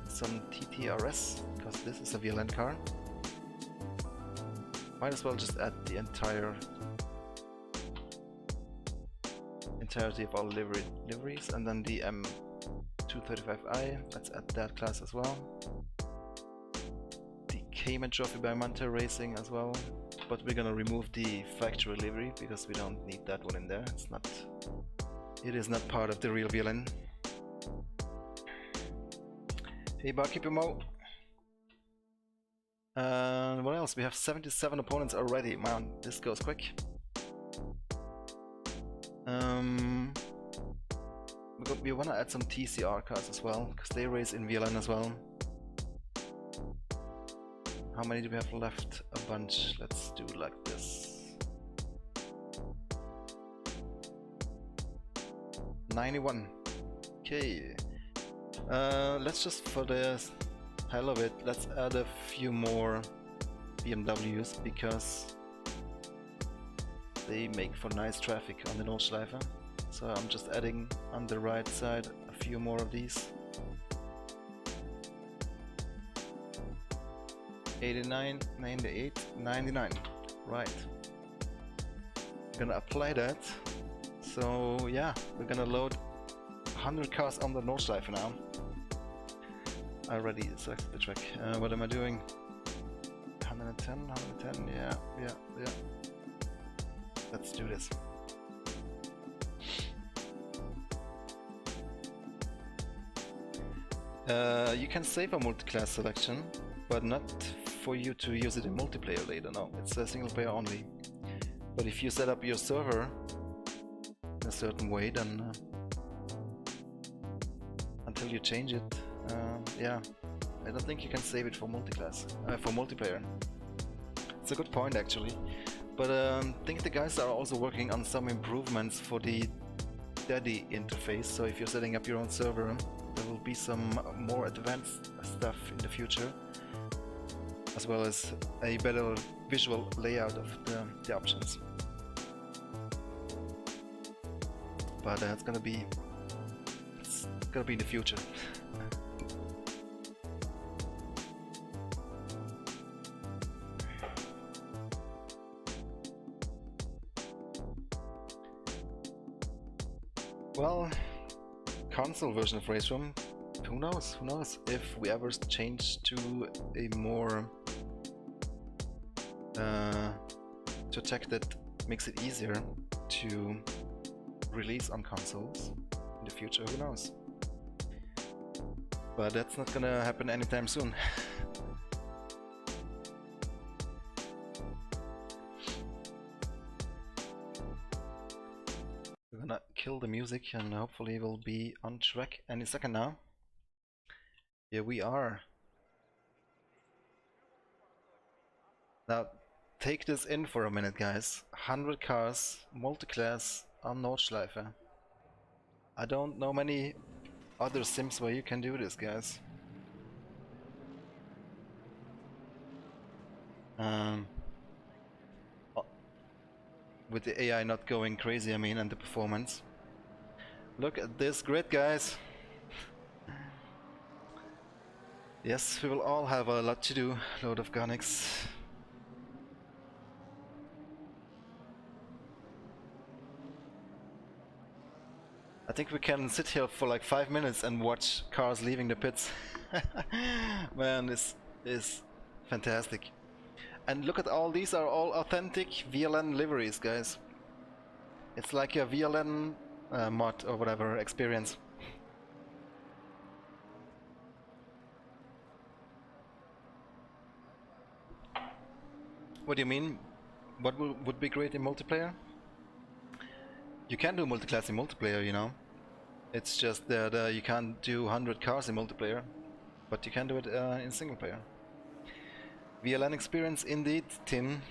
some TT-RS, because this is a VLN car. Might as well just add the entirety of all liveries, and then the M235i, let's add that class as well. Cayman Trophy by Manta Racing as well, but we're gonna remove the factory livery because we don't need that one in there. It is not part of the real VLN. Hey Barkeeper Mo. And what else? We have 77 opponents already. Man, this goes quick. We wanna add some TCR cars as well, because they race in VLN as well. How many do we have left? A bunch. Let's do like this. 91. Okay. Let's just, for the hell of it, let's add a few more BMWs, because they make for nice traffic on the Nordschleife. So I'm just adding on the right side a few more of these. 89, 98, 99. Right. Gonna apply that. So yeah, we're gonna load 100 cars on the Nordschleife now. I already selected the track. What am I doing? 110, 110, yeah. Let's do this. You can save a multi-class selection, but not for you to use it in multiplayer later, no. It's a single player only. But if you set up your server in a certain way, then until you change it, yeah, I don't think you can save it for multi-class, for multiplayer. It's a good point actually, but I think the guys are also working on some improvements for the Daddy interface. So if you're setting up your own server, there will be some more advanced stuff in the future, as well as a better visual layout of the options. But it's gonna be in the future. Well, console version of RaceRoom, who knows if we ever change to a more to tech that makes it easier to release on consoles in the future, who knows. But that's not gonna happen anytime soon. We're gonna kill the music and hopefully we'll be on track any second now. Here we are. Now take this in for a minute, guys. 100 cars, multi-class on Nordschleife. I don't know many other sims where you can do this, guys. With the AI not going crazy, I mean, and the performance. Look at this grid, guys. Yes, we will all have a lot to do. Load of Garnix. I think we can sit here for like 5 minutes and watch cars leaving the pits. Man, this is fantastic. And look at all these are all authentic VLN liveries, guys. It's like a VLN mod or whatever experience. What do you mean? What would be great in multiplayer? You can do multiclass in multiplayer, you know. It's just that you can't do 100 cars in multiplayer, but you can do it in single player. VLN experience indeed, Tim.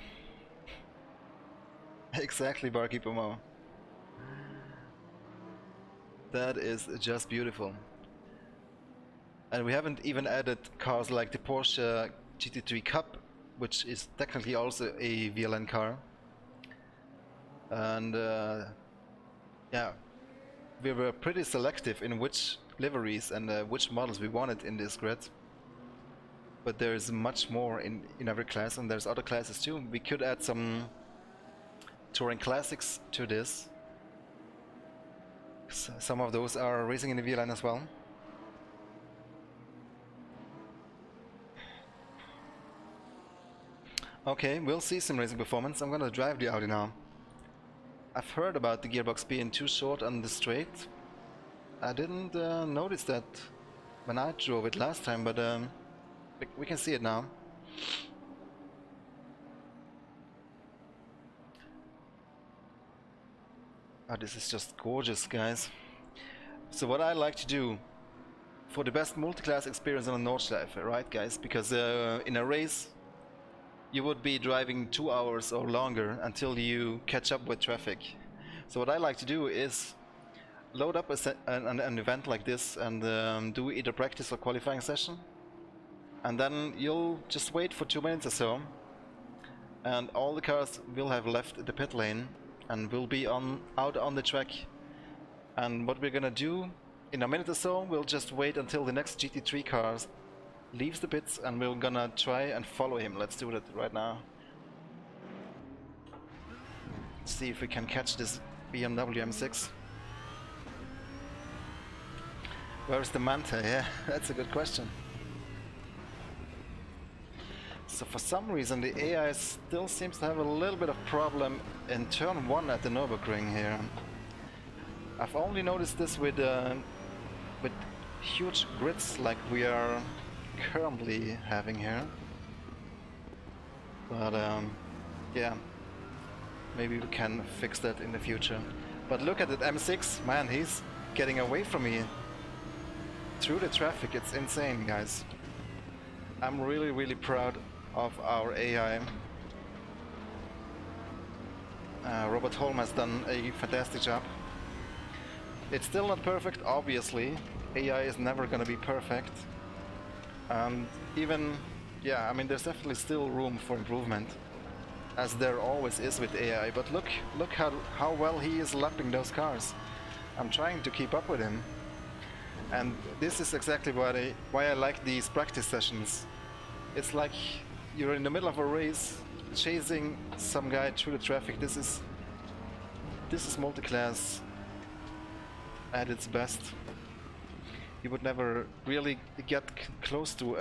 Exactly, Barkeeper Mo. That is just beautiful. And we haven't even added cars like the Porsche GT3 Cup, which is technically also a VLN car. And yeah, we were pretty selective in which liveries and which models we wanted in this grid. But there's much more in every class, and there's other classes too. We could add some touring classics to this. Some of those are racing in the VLN as well. Okay, we'll see some racing performance. I'm gonna drive the Audi now. I've heard about the gearbox being too short on the straight. I didn't notice that when I drove it last time, but we can see it now. Oh, this is just gorgeous, guys. So what I like to do for the best multi-class experience on a Nordschleife, right guys? Because in a race you would be driving 2 hours or longer until you catch up with traffic. So what I like to do is load up an event like this and do either practice or qualifying session, and then you'll just wait for 2 minutes or so, and all the cars will have left the pit lane and will be out on the track. And what we're gonna do in a minute or so, we'll just wait until the next GT3 car leaves the pits and we're gonna try and follow him. Let's do that right now. See if we can catch this BMW M6. Where's the Manta? Yeah, that's a good question. So for some reason the AI still seems to have a little bit of problem in turn 1 at the Nürburgring here. I've only noticed this with huge grids like we are currently having here. But yeah, maybe we can fix that in the future. But look at that M6, man, he's getting away from me through the traffic. It's insane, guys. I'm really proud of our AI. Robert Holm has done a fantastic job. It's still not perfect, obviously. AI is never gonna be perfect. And even, yeah, I mean, there's definitely still room for improvement, as there always is with AI. But look how well he is lapping those cars. I'm trying to keep up with him. And this is exactly why I like these practice sessions. It's like you're in the middle of a race, chasing some guy through the traffic. This is multi-class at its best. You would never really get close to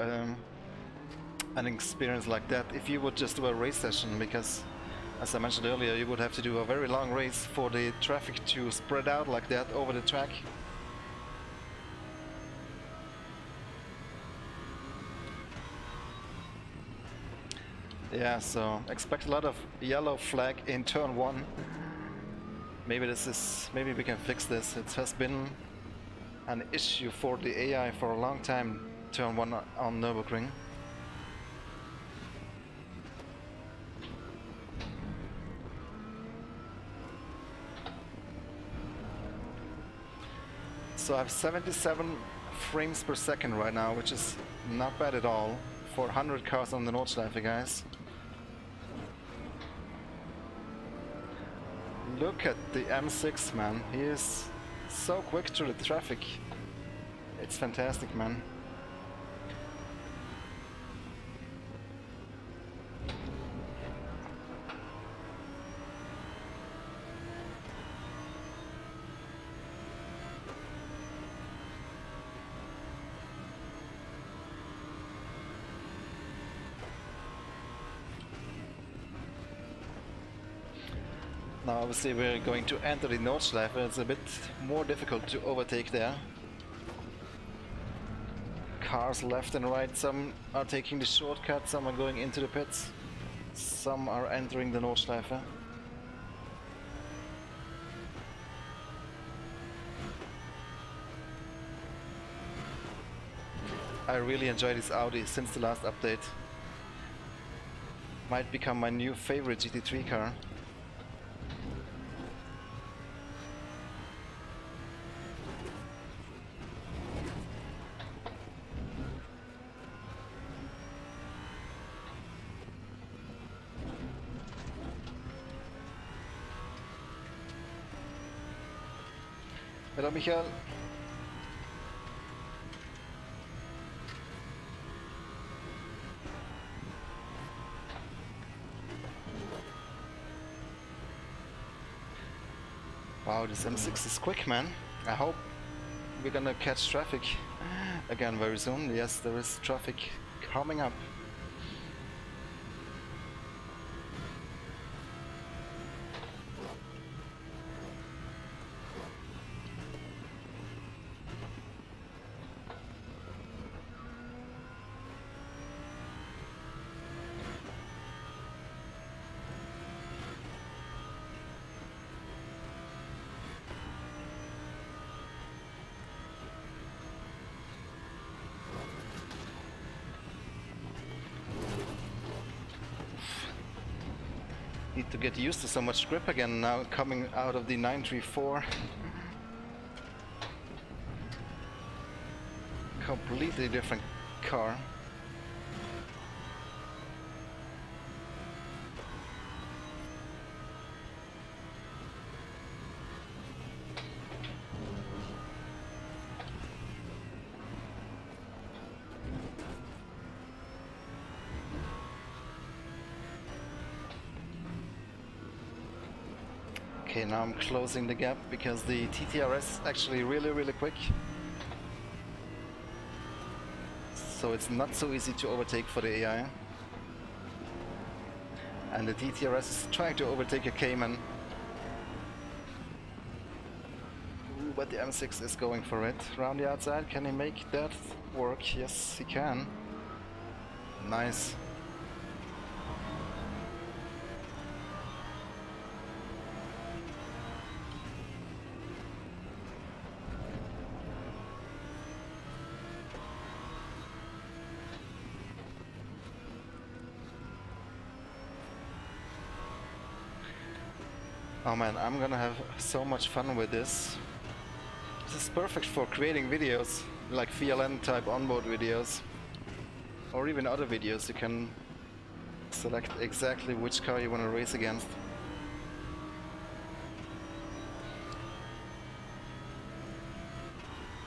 an experience like that if you would just do a race session, because as I mentioned earlier, you would have to do a very long race for the traffic to spread out like that over the track. Yeah, so expect a lot of yellow flag in turn 1. Maybe we can fix this. It has been an issue for the AI for a long time, turn 1 on Nürburgring. So I have 77 frames per second right now, which is not bad at all for 100 cars on the Nordschleife, guys. Look at the M6, man. He is so quick through the traffic. It's fantastic, man. Now obviously we're going to enter the Nordschleife. It's a bit more difficult to overtake there. Cars left and right, some are taking the shortcut, some are going into the pits, some are entering the Nordschleife. I really enjoy this Audi since the last update. Might become my new favorite GT3 car. Hello, Michael. Wow, this M6 is quick, man. I hope we're gonna catch traffic again very soon. Yes, there is traffic coming up. need to get used to so much grip again now coming out of the 934. Completely different car. Okay, now I'm closing the gap because the TT-RS is actually really quick. So it's not so easy to overtake for the AI. And the TT-RS is trying to overtake a Cayman. Ooh, but the M6 is going for it. Around the outside, can he make that work? Yes, he can. Nice. Oh man, I'm gonna have so much fun with this. This is perfect for creating videos, like VLN type onboard videos. Or even other videos. You can select exactly which car you want to race against.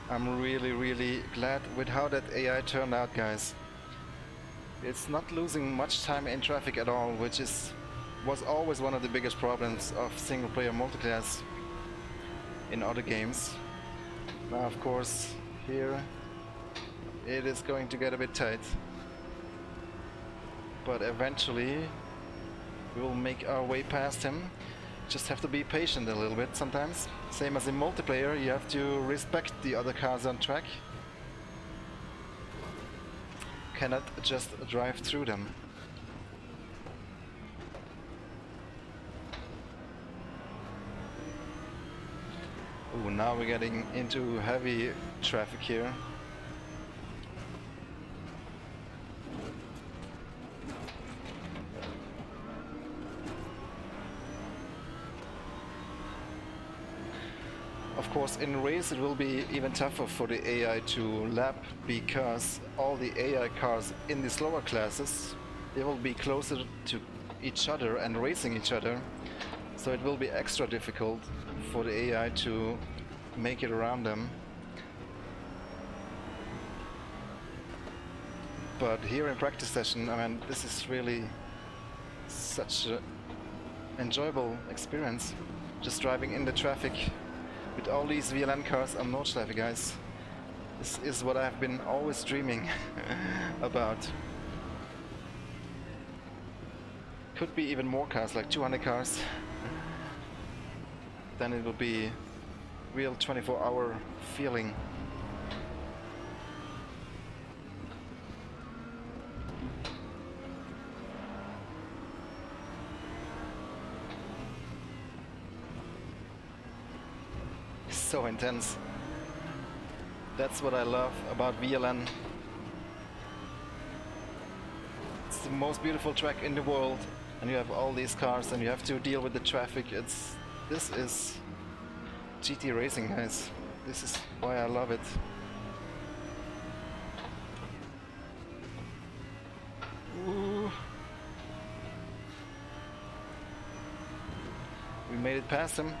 I'm really glad with how that AI turned out, guys. It's not losing much time in traffic at all, which was always one of the biggest problems of single-player multiclass in other games. Now, of course, here it is going to get a bit tight. But eventually we will make our way past him. Just have to be patient a little bit sometimes. Same as in multiplayer, you have to respect the other cars on track. Cannot just drive through them. Ooh, now we're getting into heavy traffic here. Of course, in race it will be even tougher for the AI to lap because all the AI cars in the slower classes, they will be closer to each other and racing each other. So it will be extra difficult for the AI to make it around them. But here in practice session, I mean, this is really such an enjoyable experience. Just driving in the traffic with all these VLN cars on Nordschleife, guys. This is what I've been always dreaming about. Could be even more cars, like 200 cars. Then it will be real 24-hour feeling. So intense. That's what I love about VLN. It's the most beautiful track in the world, and you have all these cars and you have to deal with the traffic. This is GT racing, guys. This is why I love it. Ooh. We made it past him.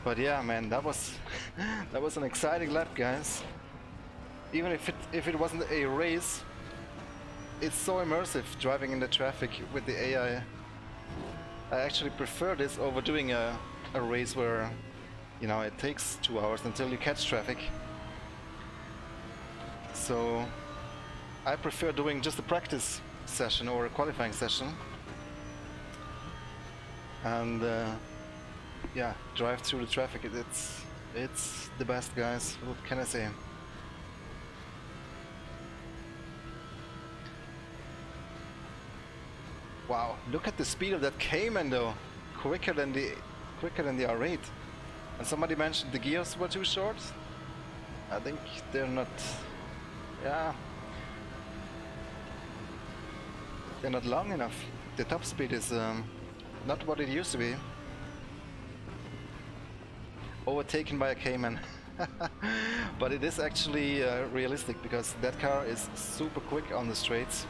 But yeah, man, that was that was an exciting lap, guys. Even if it wasn't a race, it's so immersive driving in the traffic with the AI. I actually prefer this over doing a race where, you know, it takes 2 hours until you catch traffic. So I prefer doing just a practice session or a qualifying session. And yeah, drive through the traffic. It's the best, guys. What can I say? Wow, Look at the speed of that Cayman though, quicker than the R8. And somebody mentioned the gears were too short. I think they're not. Yeah, they're not long enough. The top speed is not what it used to be. Overtaken by a Cayman. But it is actually realistic because that car is super quick on the straights.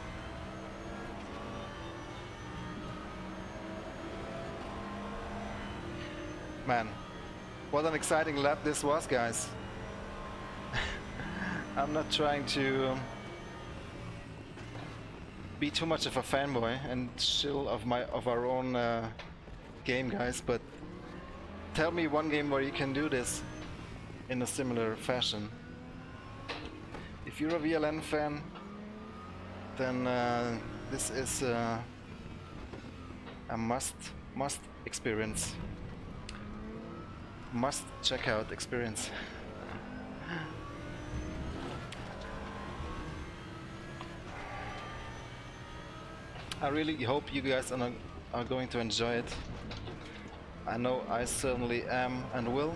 Man, what an exciting lap this was, guys. I'm not trying to be too much of a fanboy and chill of our own game, guys, but tell me one game where you can do this in a similar fashion. If you're a VLN fan, then this is a must experience. Must check out experience. I really hope you guys are going to enjoy it. I know I certainly am and will.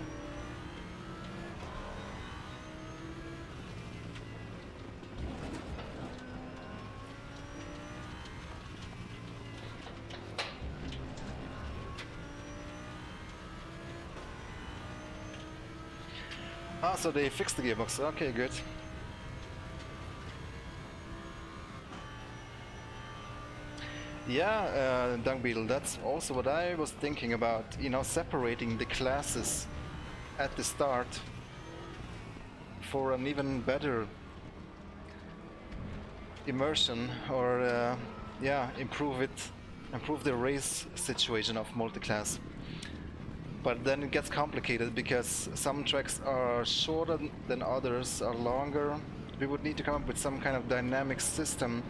Ah, so they fixed the gearbox. Okay, good. Yeah, Dung Beetle, that's also what I was thinking about, you know, separating the classes at the start for an even better immersion, or yeah, improve the race situation of Multiclass. But then it gets complicated because some tracks are shorter than others are longer. We would need to come up with some kind of dynamic system.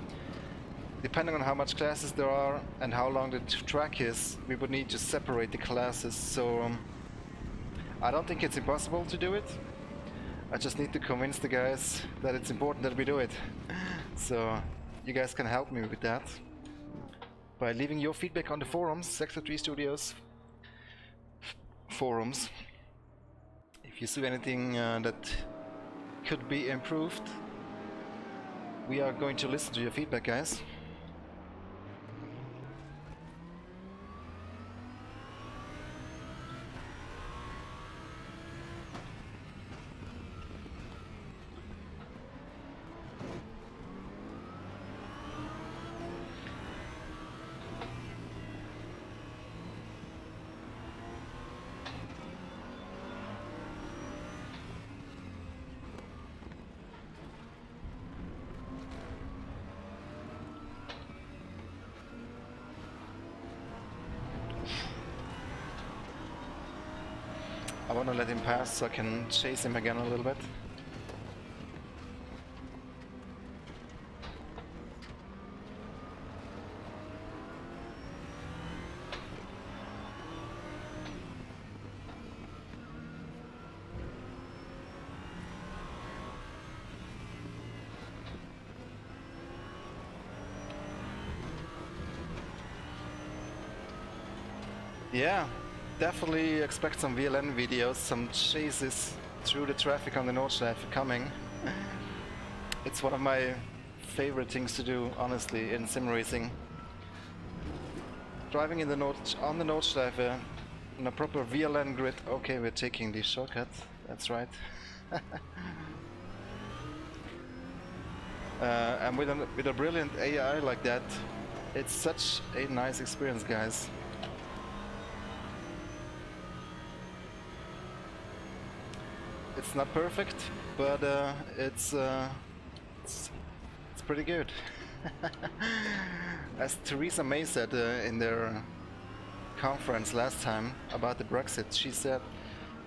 Depending on how much classes there are and how long the track is, we would need to separate the classes. So I don't think it's impossible to do it. I just need to convince the guys that it's important that we do it. So you guys can help me with that by leaving your feedback on the forums, Sector 3 Studios forums. If you see anything that could be improved, we are going to listen to your feedback, guys. I want to let him pass so I can chase him again a little bit. Yeah. Definitely expect some VLN videos, some chases through the traffic on the Nordschleife coming. It's one of my favorite things to do, honestly, in sim racing. Driving in the on the Nordschleife in a proper VLN grid. Okay, we're taking the shortcut. That's right. And with a brilliant AI like that, it's such a nice experience, guys. It's not perfect, but it's pretty good. As Theresa May said in their conference last time about the Brexit, she said,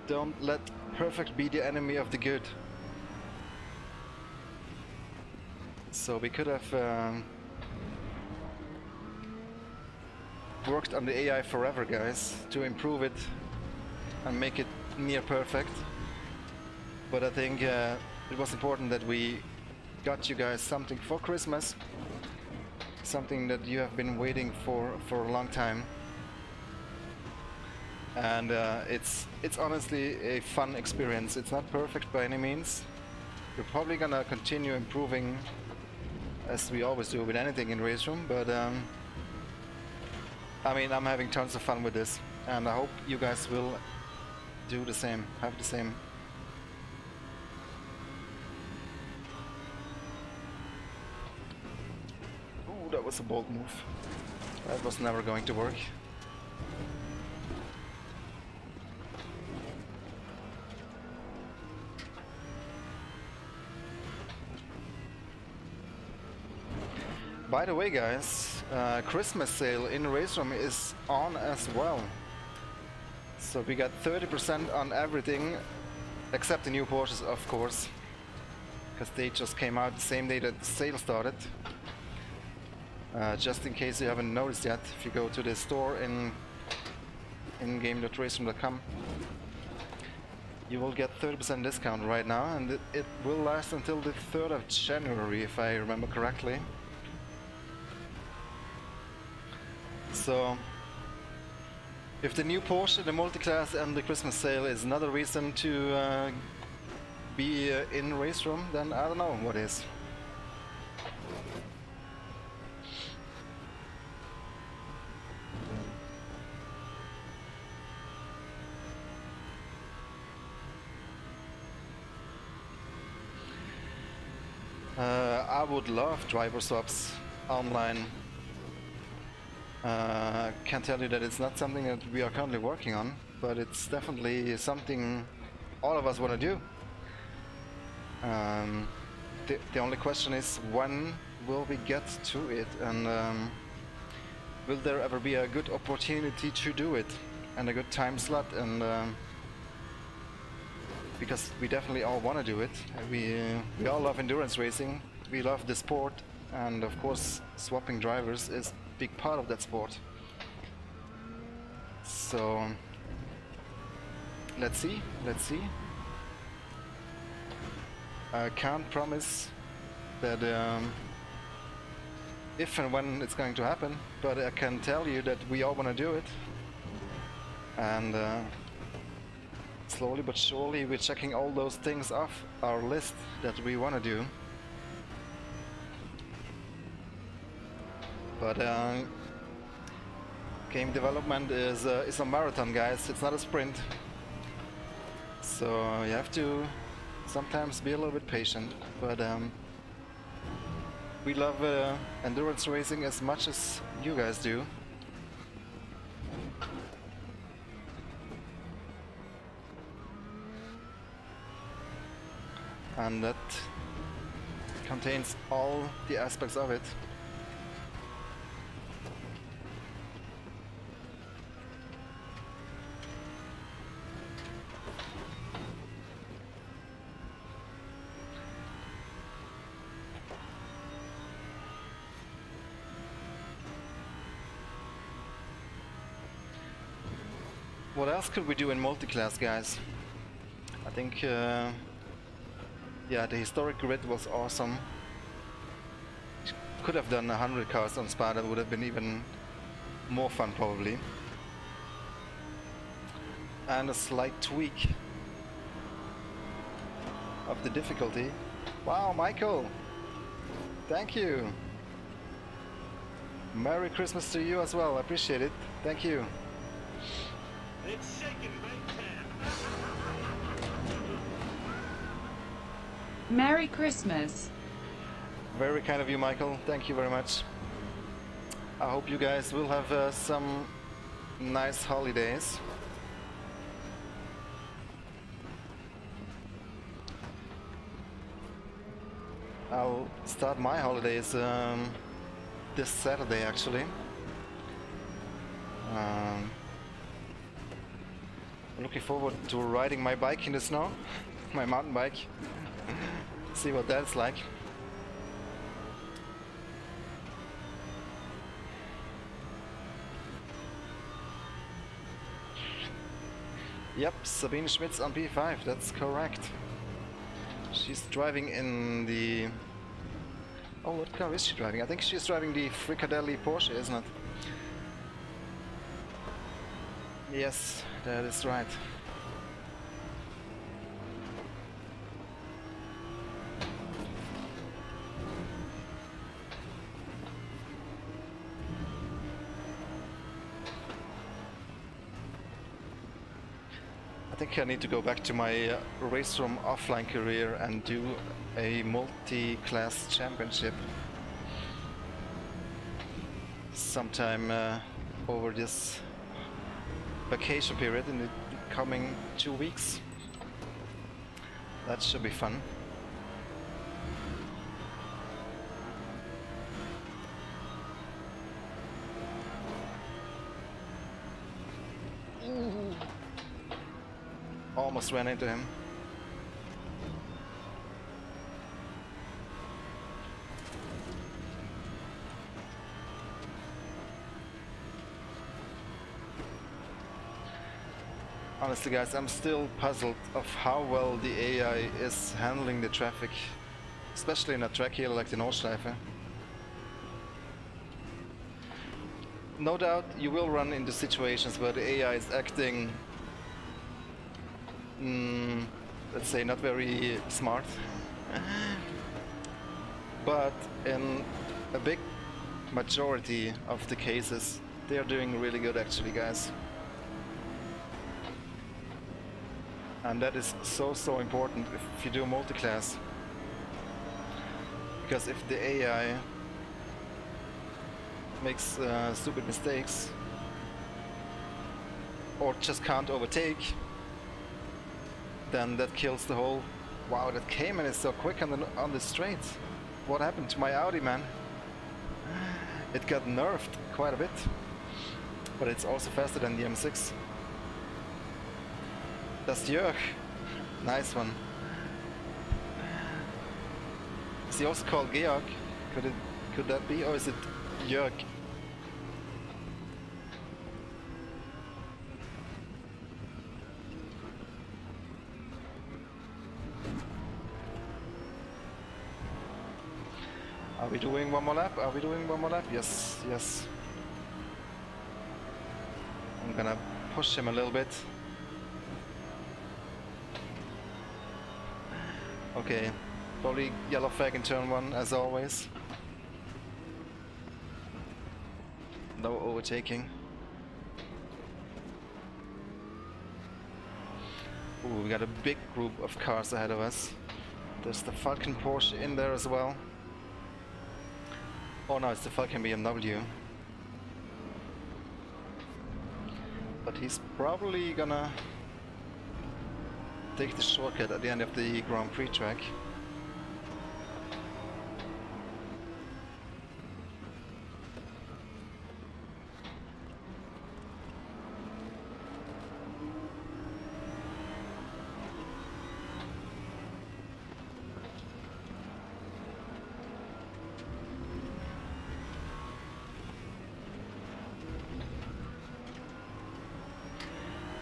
"Don't let perfect be the enemy of the good." So we could have worked on the AI forever, guys, to improve it and make it near perfect. But I think it was important that we got you guys something for Christmas. something that you have been waiting for a long time. And it's honestly a fun experience. It's not perfect by any means. We're probably gonna continue improving as we always do with anything in RaceRoom, but I mean, I'm having tons of fun with this, and I hope you guys will do the same, have the same. Oh, that was a bold move. That was never going to work. By the way, guys, Christmas sale in RaceRoom is on as well. So we got 30% on everything, except the new Porsches, of course, because they just came out the same day that the sale started. Just in case you haven't noticed yet, if you go to the store in game.raceroom.com, you will get 30% discount right now, and it will last until the 3rd of January, if I remember correctly. So, if the new Porsche, the Multiclass and the Christmas sale is another reason to be in RaceRoom, then I don't know what is. I would love driver swaps online. Can't tell you that it's not something that we are currently working on, but it's definitely something all of us want to do. The only question is, when will we get to it, and will there ever be a good opportunity to do it and a good time slot? And because we definitely all want to do it, we all love endurance racing, we love the sport, and of course swapping drivers is a big part of that sport. So let's see. I can't promise that if and when it's going to happen, but I can tell you that we all want to do it, and slowly but surely we're checking all those things off our list that we want to do. But game development is a marathon, guys. It's not a sprint. So you have to sometimes be a little bit patient. But we love endurance racing as much as you guys do. And that contains all the aspects of it. What else could we do in Multiclass, guys? I think yeah, the historic grid was awesome. Could have done 100 cars on Spa, that would have been even more fun probably. And a slight tweak of the difficulty. Wow, Michael! Thank you! Merry Christmas to you as well, I appreciate it. Thank you. It's shaking, big can. Merry Christmas. Very kind of you, Michael. Thank you very much. I hope you guys will have some nice holidays. I'll start my holidays this Saturday, actually. Looking forward to riding my bike in the snow, my mountain bike. See what that's like. Yep, Sabine Schmitz on P5, that's correct. She's driving in the Oh, what car is she driving? I think she's driving the Fricadelli Porsche, isn't it? Yes, that is right. I think I need to go back to my RaceRoom offline career and do a multi-class championship sometime over this vacation period in the coming 2 weeks. That should be fun. Almost ran into him. Honestly guys, I'm still puzzled of how well the AI is handling the traffic, especially in a track here like the Nordschleife. No doubt you will run into situations where the AI is acting, let's say, not very smart. But in a big majority of the cases, they are doing really good actually, guys. And that is so important if you do multiclass. Because if the AI makes stupid mistakes or just can't overtake, then that kills the whole. Wow, that Cayman is so quick on the straight. What happened to my Audi, man? It got nerfed quite a bit, but it's also faster than the M6. That's Jörg. Nice one. Is he also called Georg? Could that be, or is it Jörg? Are we doing one more lap? Are we doing one more lap? Yes, yes. I'm gonna push him a little bit. Okay, probably yellow flag in turn 1 as always. No overtaking. Ooh, we got a big group of cars ahead of us. There's the Falcon Porsche in there as well. Oh no, it's the Falcon BMW. But he's probably gonna take the shortcut at the end of the Grand Prix track.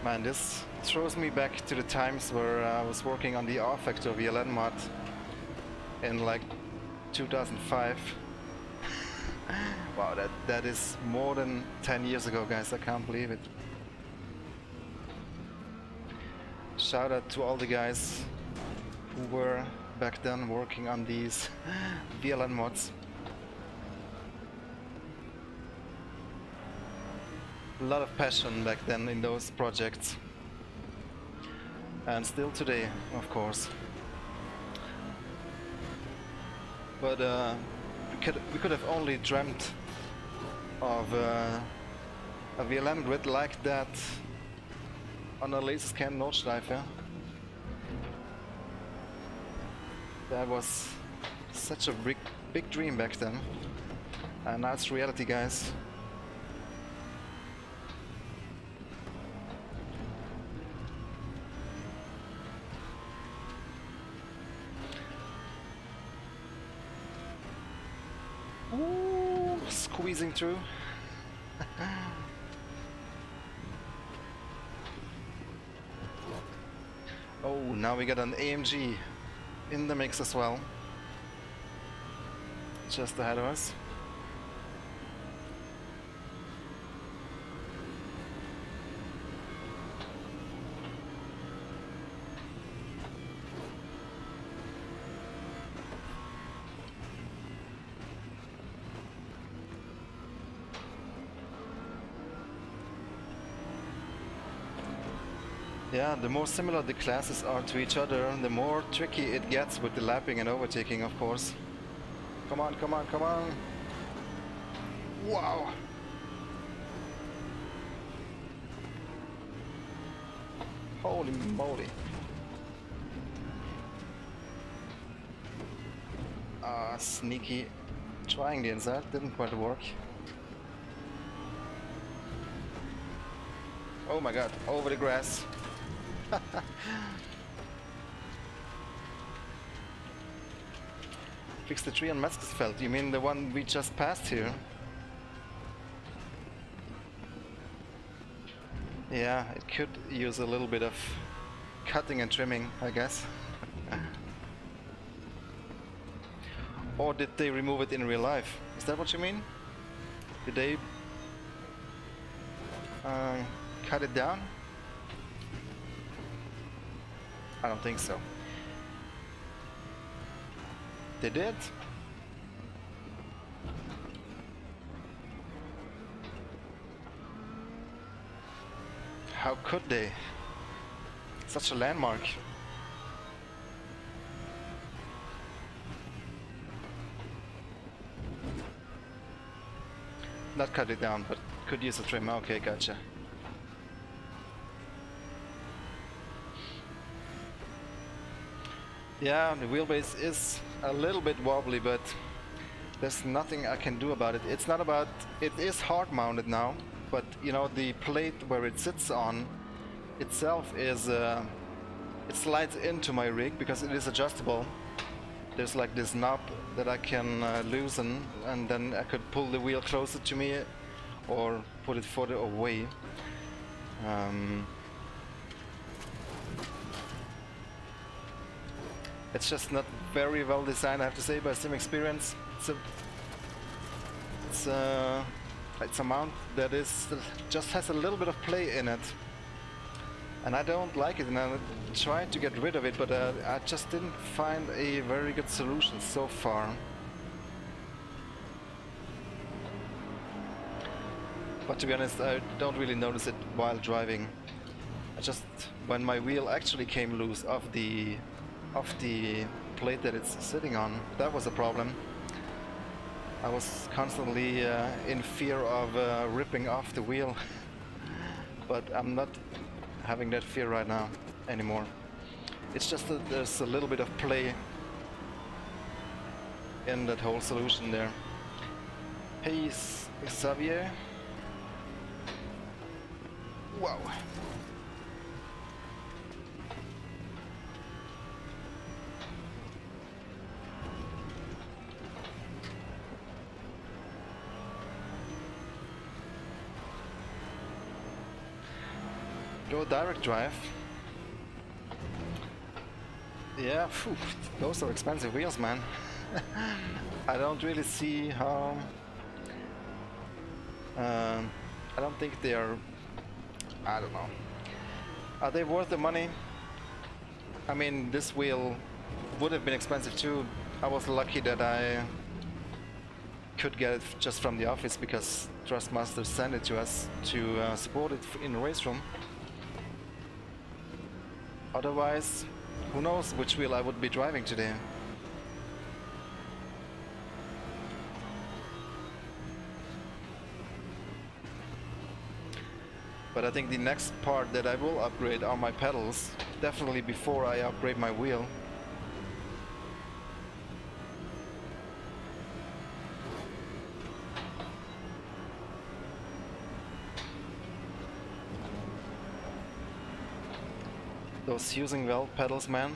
Man, this throws me back to the times where I was working on the R-Factor VLN mod in like 2005. Wow, that is more than 10 years ago, guys. I can't believe it. Shout out to all the guys who were back then working on these VLN mods. A lot of passion back then in those projects, and still today, of course. But we could have only dreamt of a VLN grid like that on a Laserscan Nordschleife. That was such a big dream back then, and now it's reality, guys. Ooh, squeezing through. Oh, now we got an AMG in the mix as well. just ahead of us. Yeah, the more similar the classes are to each other, the more tricky it gets with the lapping and overtaking, of course. Come on, come on, come on! Wow! Holy moly! Sneaky. Trying the inside, didn't quite work. Oh my god, over the grass. Fix the tree on Metzgersfeld. You mean the one we just passed here? Yeah, it could use a little bit of cutting and trimming, I guess. Or did they remove it in real life? Is that what you mean? Did they cut it down? I don't think so. They did? How could they? Such a landmark. Not cut it down, but could use a trim. Okay, gotcha. Yeah, the wheelbase is a little bit wobbly, but there's nothing I can do about it. It's not about... It is hard mounted now, but you know, the plate where it sits on itself is... it slides into my rig because it is adjustable. There's like this knob that I can loosen, and then I could pull the wheel closer to me or put it further away. It's just not very well designed, I have to say, by SimXperience. It's a mount that is just has a little bit of play in it, and I don't like it. And I tried to get rid of it, but I just didn't find a very good solution so far. But to be honest, I don't really notice it while driving. I just, when my wheel actually came loose off the plate that it's sitting on, that was a problem. I was constantly in fear of ripping off the wheel, but I'm not having that fear right now anymore. It's just that there's a little bit of play in that whole solution there. Hey, Xavier. Wow. Go direct drive. Yeah, phew, those are expensive wheels, man. I don't really see how... I don't think they are... I don't know. Are they worth the money? I mean, this wheel would have been expensive too. I was lucky that I could get it just from the office because Thrustmaster sent it to us to support it in RaceRoom. Otherwise, who knows which wheel I would be driving today. But I think the next part that I will upgrade are my pedals, definitely before I upgrade my wheel. Those using well pedals, man,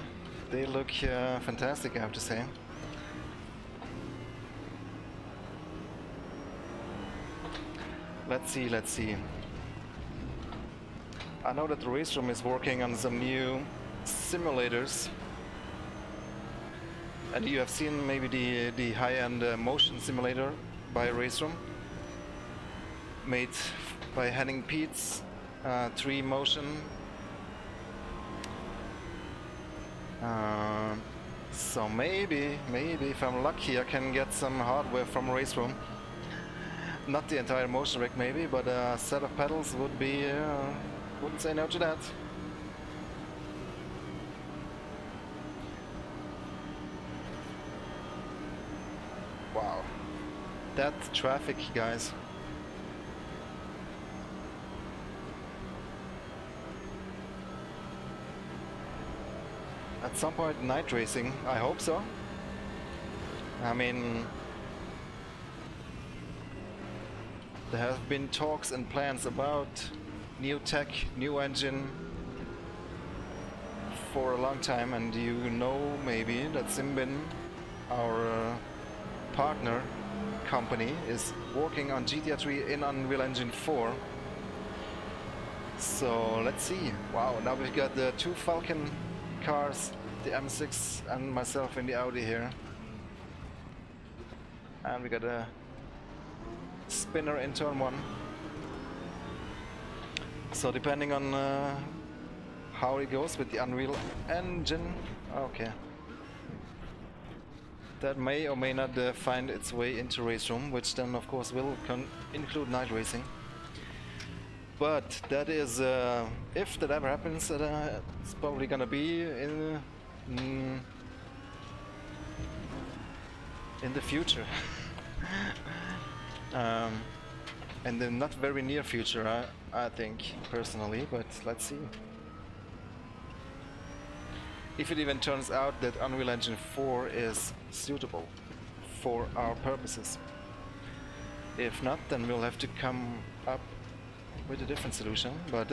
they look fantastic, I have to say. Let's see, let's see. I know that the RaceRoom is working on some new simulators. And you have seen maybe the high-end motion simulator by RaceRoom, made by Henning Peets, 3 motion. So maybe if I'm lucky, I can get some hardware from RaceRoom. Not the entire motion rig maybe, but a set of pedals would be, wouldn't say no to that. Wow, that traffic, guys. At some point, night racing, I hope so. I mean, there have been talks and plans about new tech, new engine for a long time, and you know maybe that Simbin, our partner company, is working on GTR 3 in Unreal Engine 4. So let's see. Wow, now we've got the 2 Falcon cars, the M6 and myself in the Audi here. And we got a spinner in turn 1. So depending on how it goes with the Unreal Engine, okay, that may or may not find its way into RaceRoom, which then of course will include night racing. But that is, if that ever happens, it's probably gonna be in the future. In the not very near future, I think, personally, but let's see. If it even turns out that Unreal Engine 4 is suitable for our purposes. If not, then we'll have to come up with a different solution. But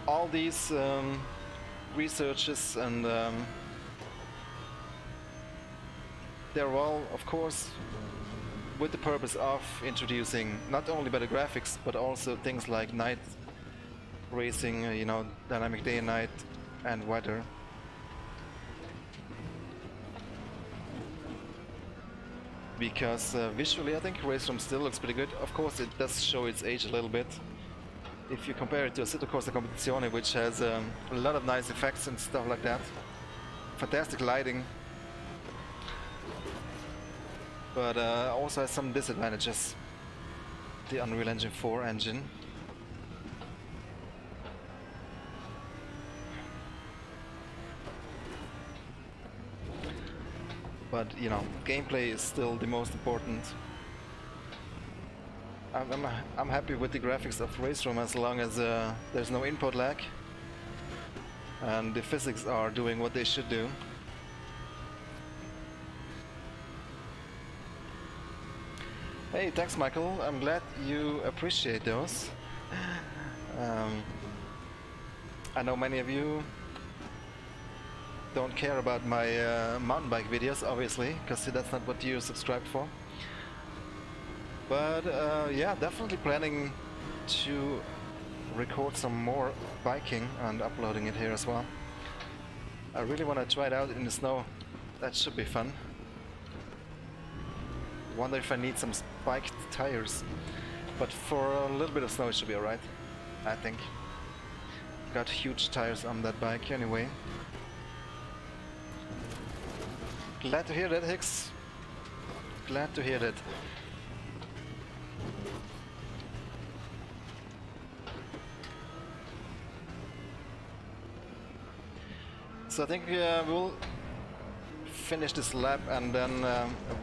all these researches and they're all, of course, with the purpose of introducing not only better graphics, but also things like night racing, you know, dynamic day and night and weather. Because visually I think RaceRoom still looks pretty good. Of course it does show its age a little bit. If you compare it to Assetto Corsa Competizione, which has a lot of nice effects and stuff like that. Fantastic lighting. But also has some disadvantages. The Unreal Engine 4 engine. But you know, gameplay is still the most important. I'm happy with the graphics of RaceRoom as long as there's no input lag and the physics are doing what they should do. Hey, thanks Michael, I'm glad you appreciate those. I know many of you don't care about my mountain bike videos, obviously, because that's not what you subscribed for. But yeah, definitely planning to record some more biking and uploading it here as well. I really want to try it out in the snow. That should be fun. Wonder if I need some spiked tires. But for a little bit of snow it should be alright, I think. Got huge tires on that bike anyway. Glad to hear that, Hicks. Glad to hear that. So I think we'll finish this lap and then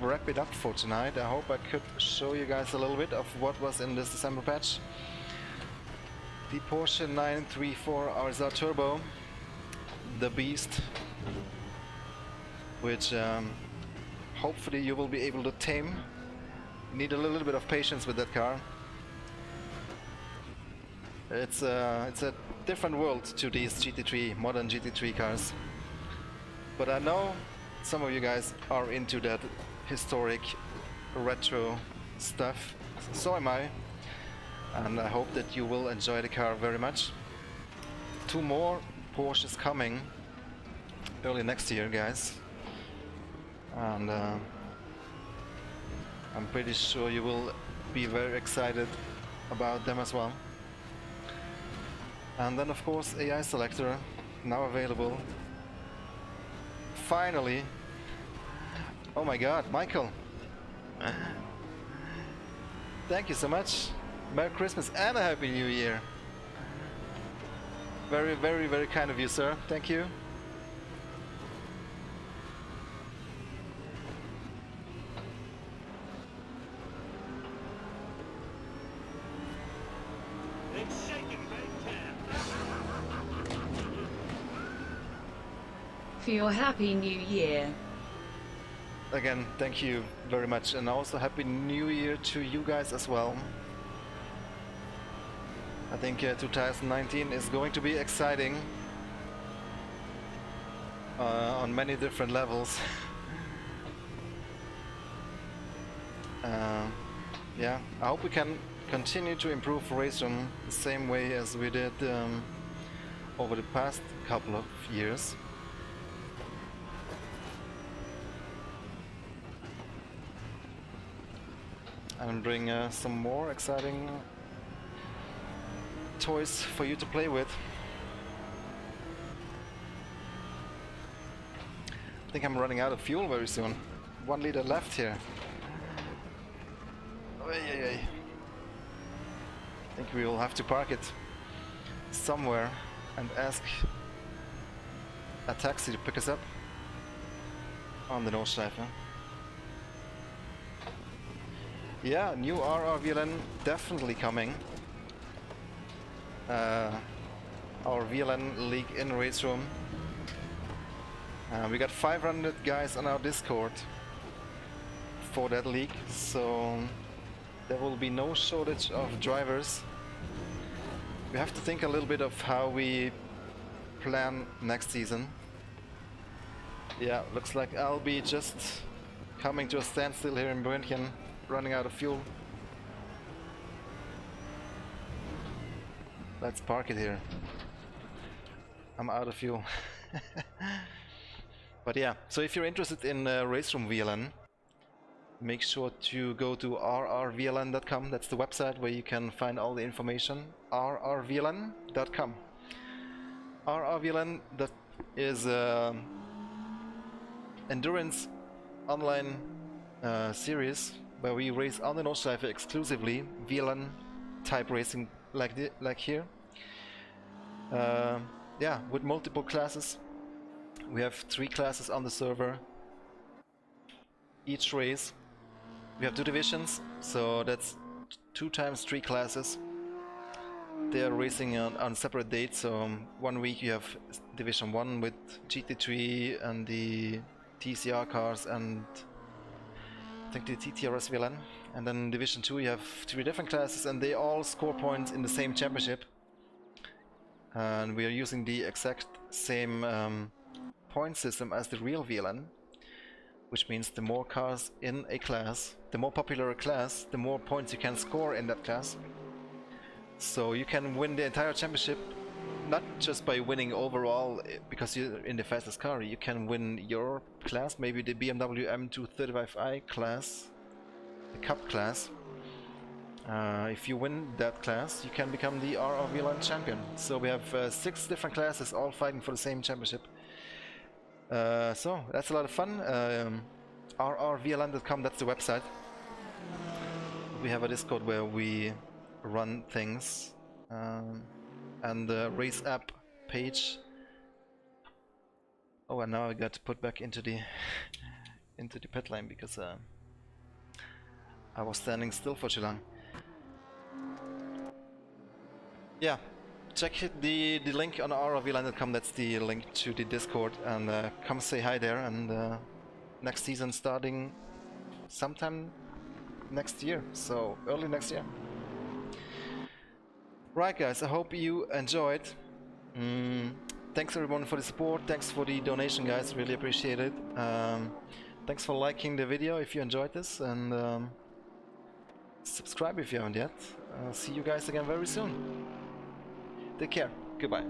wrap it up for tonight. I hope I could show you guys a little bit of what was in this December patch. The Porsche 934 RSR Turbo, the beast, which hopefully you will be able to tame. You need a little bit of patience with that car. It's a different world to these GT3, modern GT3 cars. But I know some of you guys are into that historic retro stuff. So am I. And I hope that you will enjoy the car very much. 2 more Porsches coming early next year, guys. and I'm pretty sure you will be very excited about them as well. And then of course AI selector now available. Finally! Oh my god, Michael! Thank you so much! Merry Christmas and a Happy New Year! Very, very, very kind of you, sir. Thank you. It's shaking big time. For your Happy New Year. Again, thank you very much, and also Happy New Year to you guys as well. I think 2019 is going to be exciting on many different levels. Yeah, I hope we can continue to improve RaceRoom the same way as we did over the past couple of years. And bring some more exciting toys for you to play with. I think I'm running out of fuel very soon. 1 liter left here. I think we will have to park it somewhere and ask a taxi to pick us up on the Nordschleife. Yeah, new RR VLN definitely coming. Our VLN league in RaceRoom. We got 500 guys on our Discord for that league, so there will be no shortage of drivers. We have to think a little bit of how we plan next season. Yeah, looks like I'll be just coming to a standstill here in München, running out of fuel. Let's park it here. I'm out of fuel. But yeah, so if you're interested in RaceRoom VLN, make sure to go to rrvln.com. That's the website where you can find all the information. rrvln.com. RRVLN, that is endurance online series where we race on the Nordschleife exclusively VLN type racing like here. Yeah, with multiple classes. We have 3 classes on the server. Each race we have 2 divisions, so that's 2 times 3 classes. They are racing on separate dates, so 1 week you have Division 1 with GT3 and the TCR cars and I think the TT-RS VLN, and then Division 2 you have 3 different classes and they all score points in the same championship. And we are using the exact same point system as the real VLN, which means the more cars in a class, the more popular a class, the more points you can score in that class. So you can win the entire championship, not just by winning overall because you're in the fastest car. You can win your class, maybe the BMW M235i class, the Cup class. If you win that class, you can become the RR VLN champion. So we have 6 different classes all fighting for the same championship. So that's a lot of fun. rrvln.com, that's the website. We have a Discord where we run things, and the race app page. Oh, and now I got to put back into the into the pit lane because I was standing still for too long. Yeah, check the link on rrvln.com. That's the link to the Discord, and come say hi there. And next season starting sometime next year, so early next year. Right, guys, I hope you enjoyed. Thanks everyone for the support. Thanks for the donation, guys. Really appreciate it. Thanks for liking the video if you enjoyed this, and subscribe if you haven't yet. See you guys again very soon. Take care. Goodbye.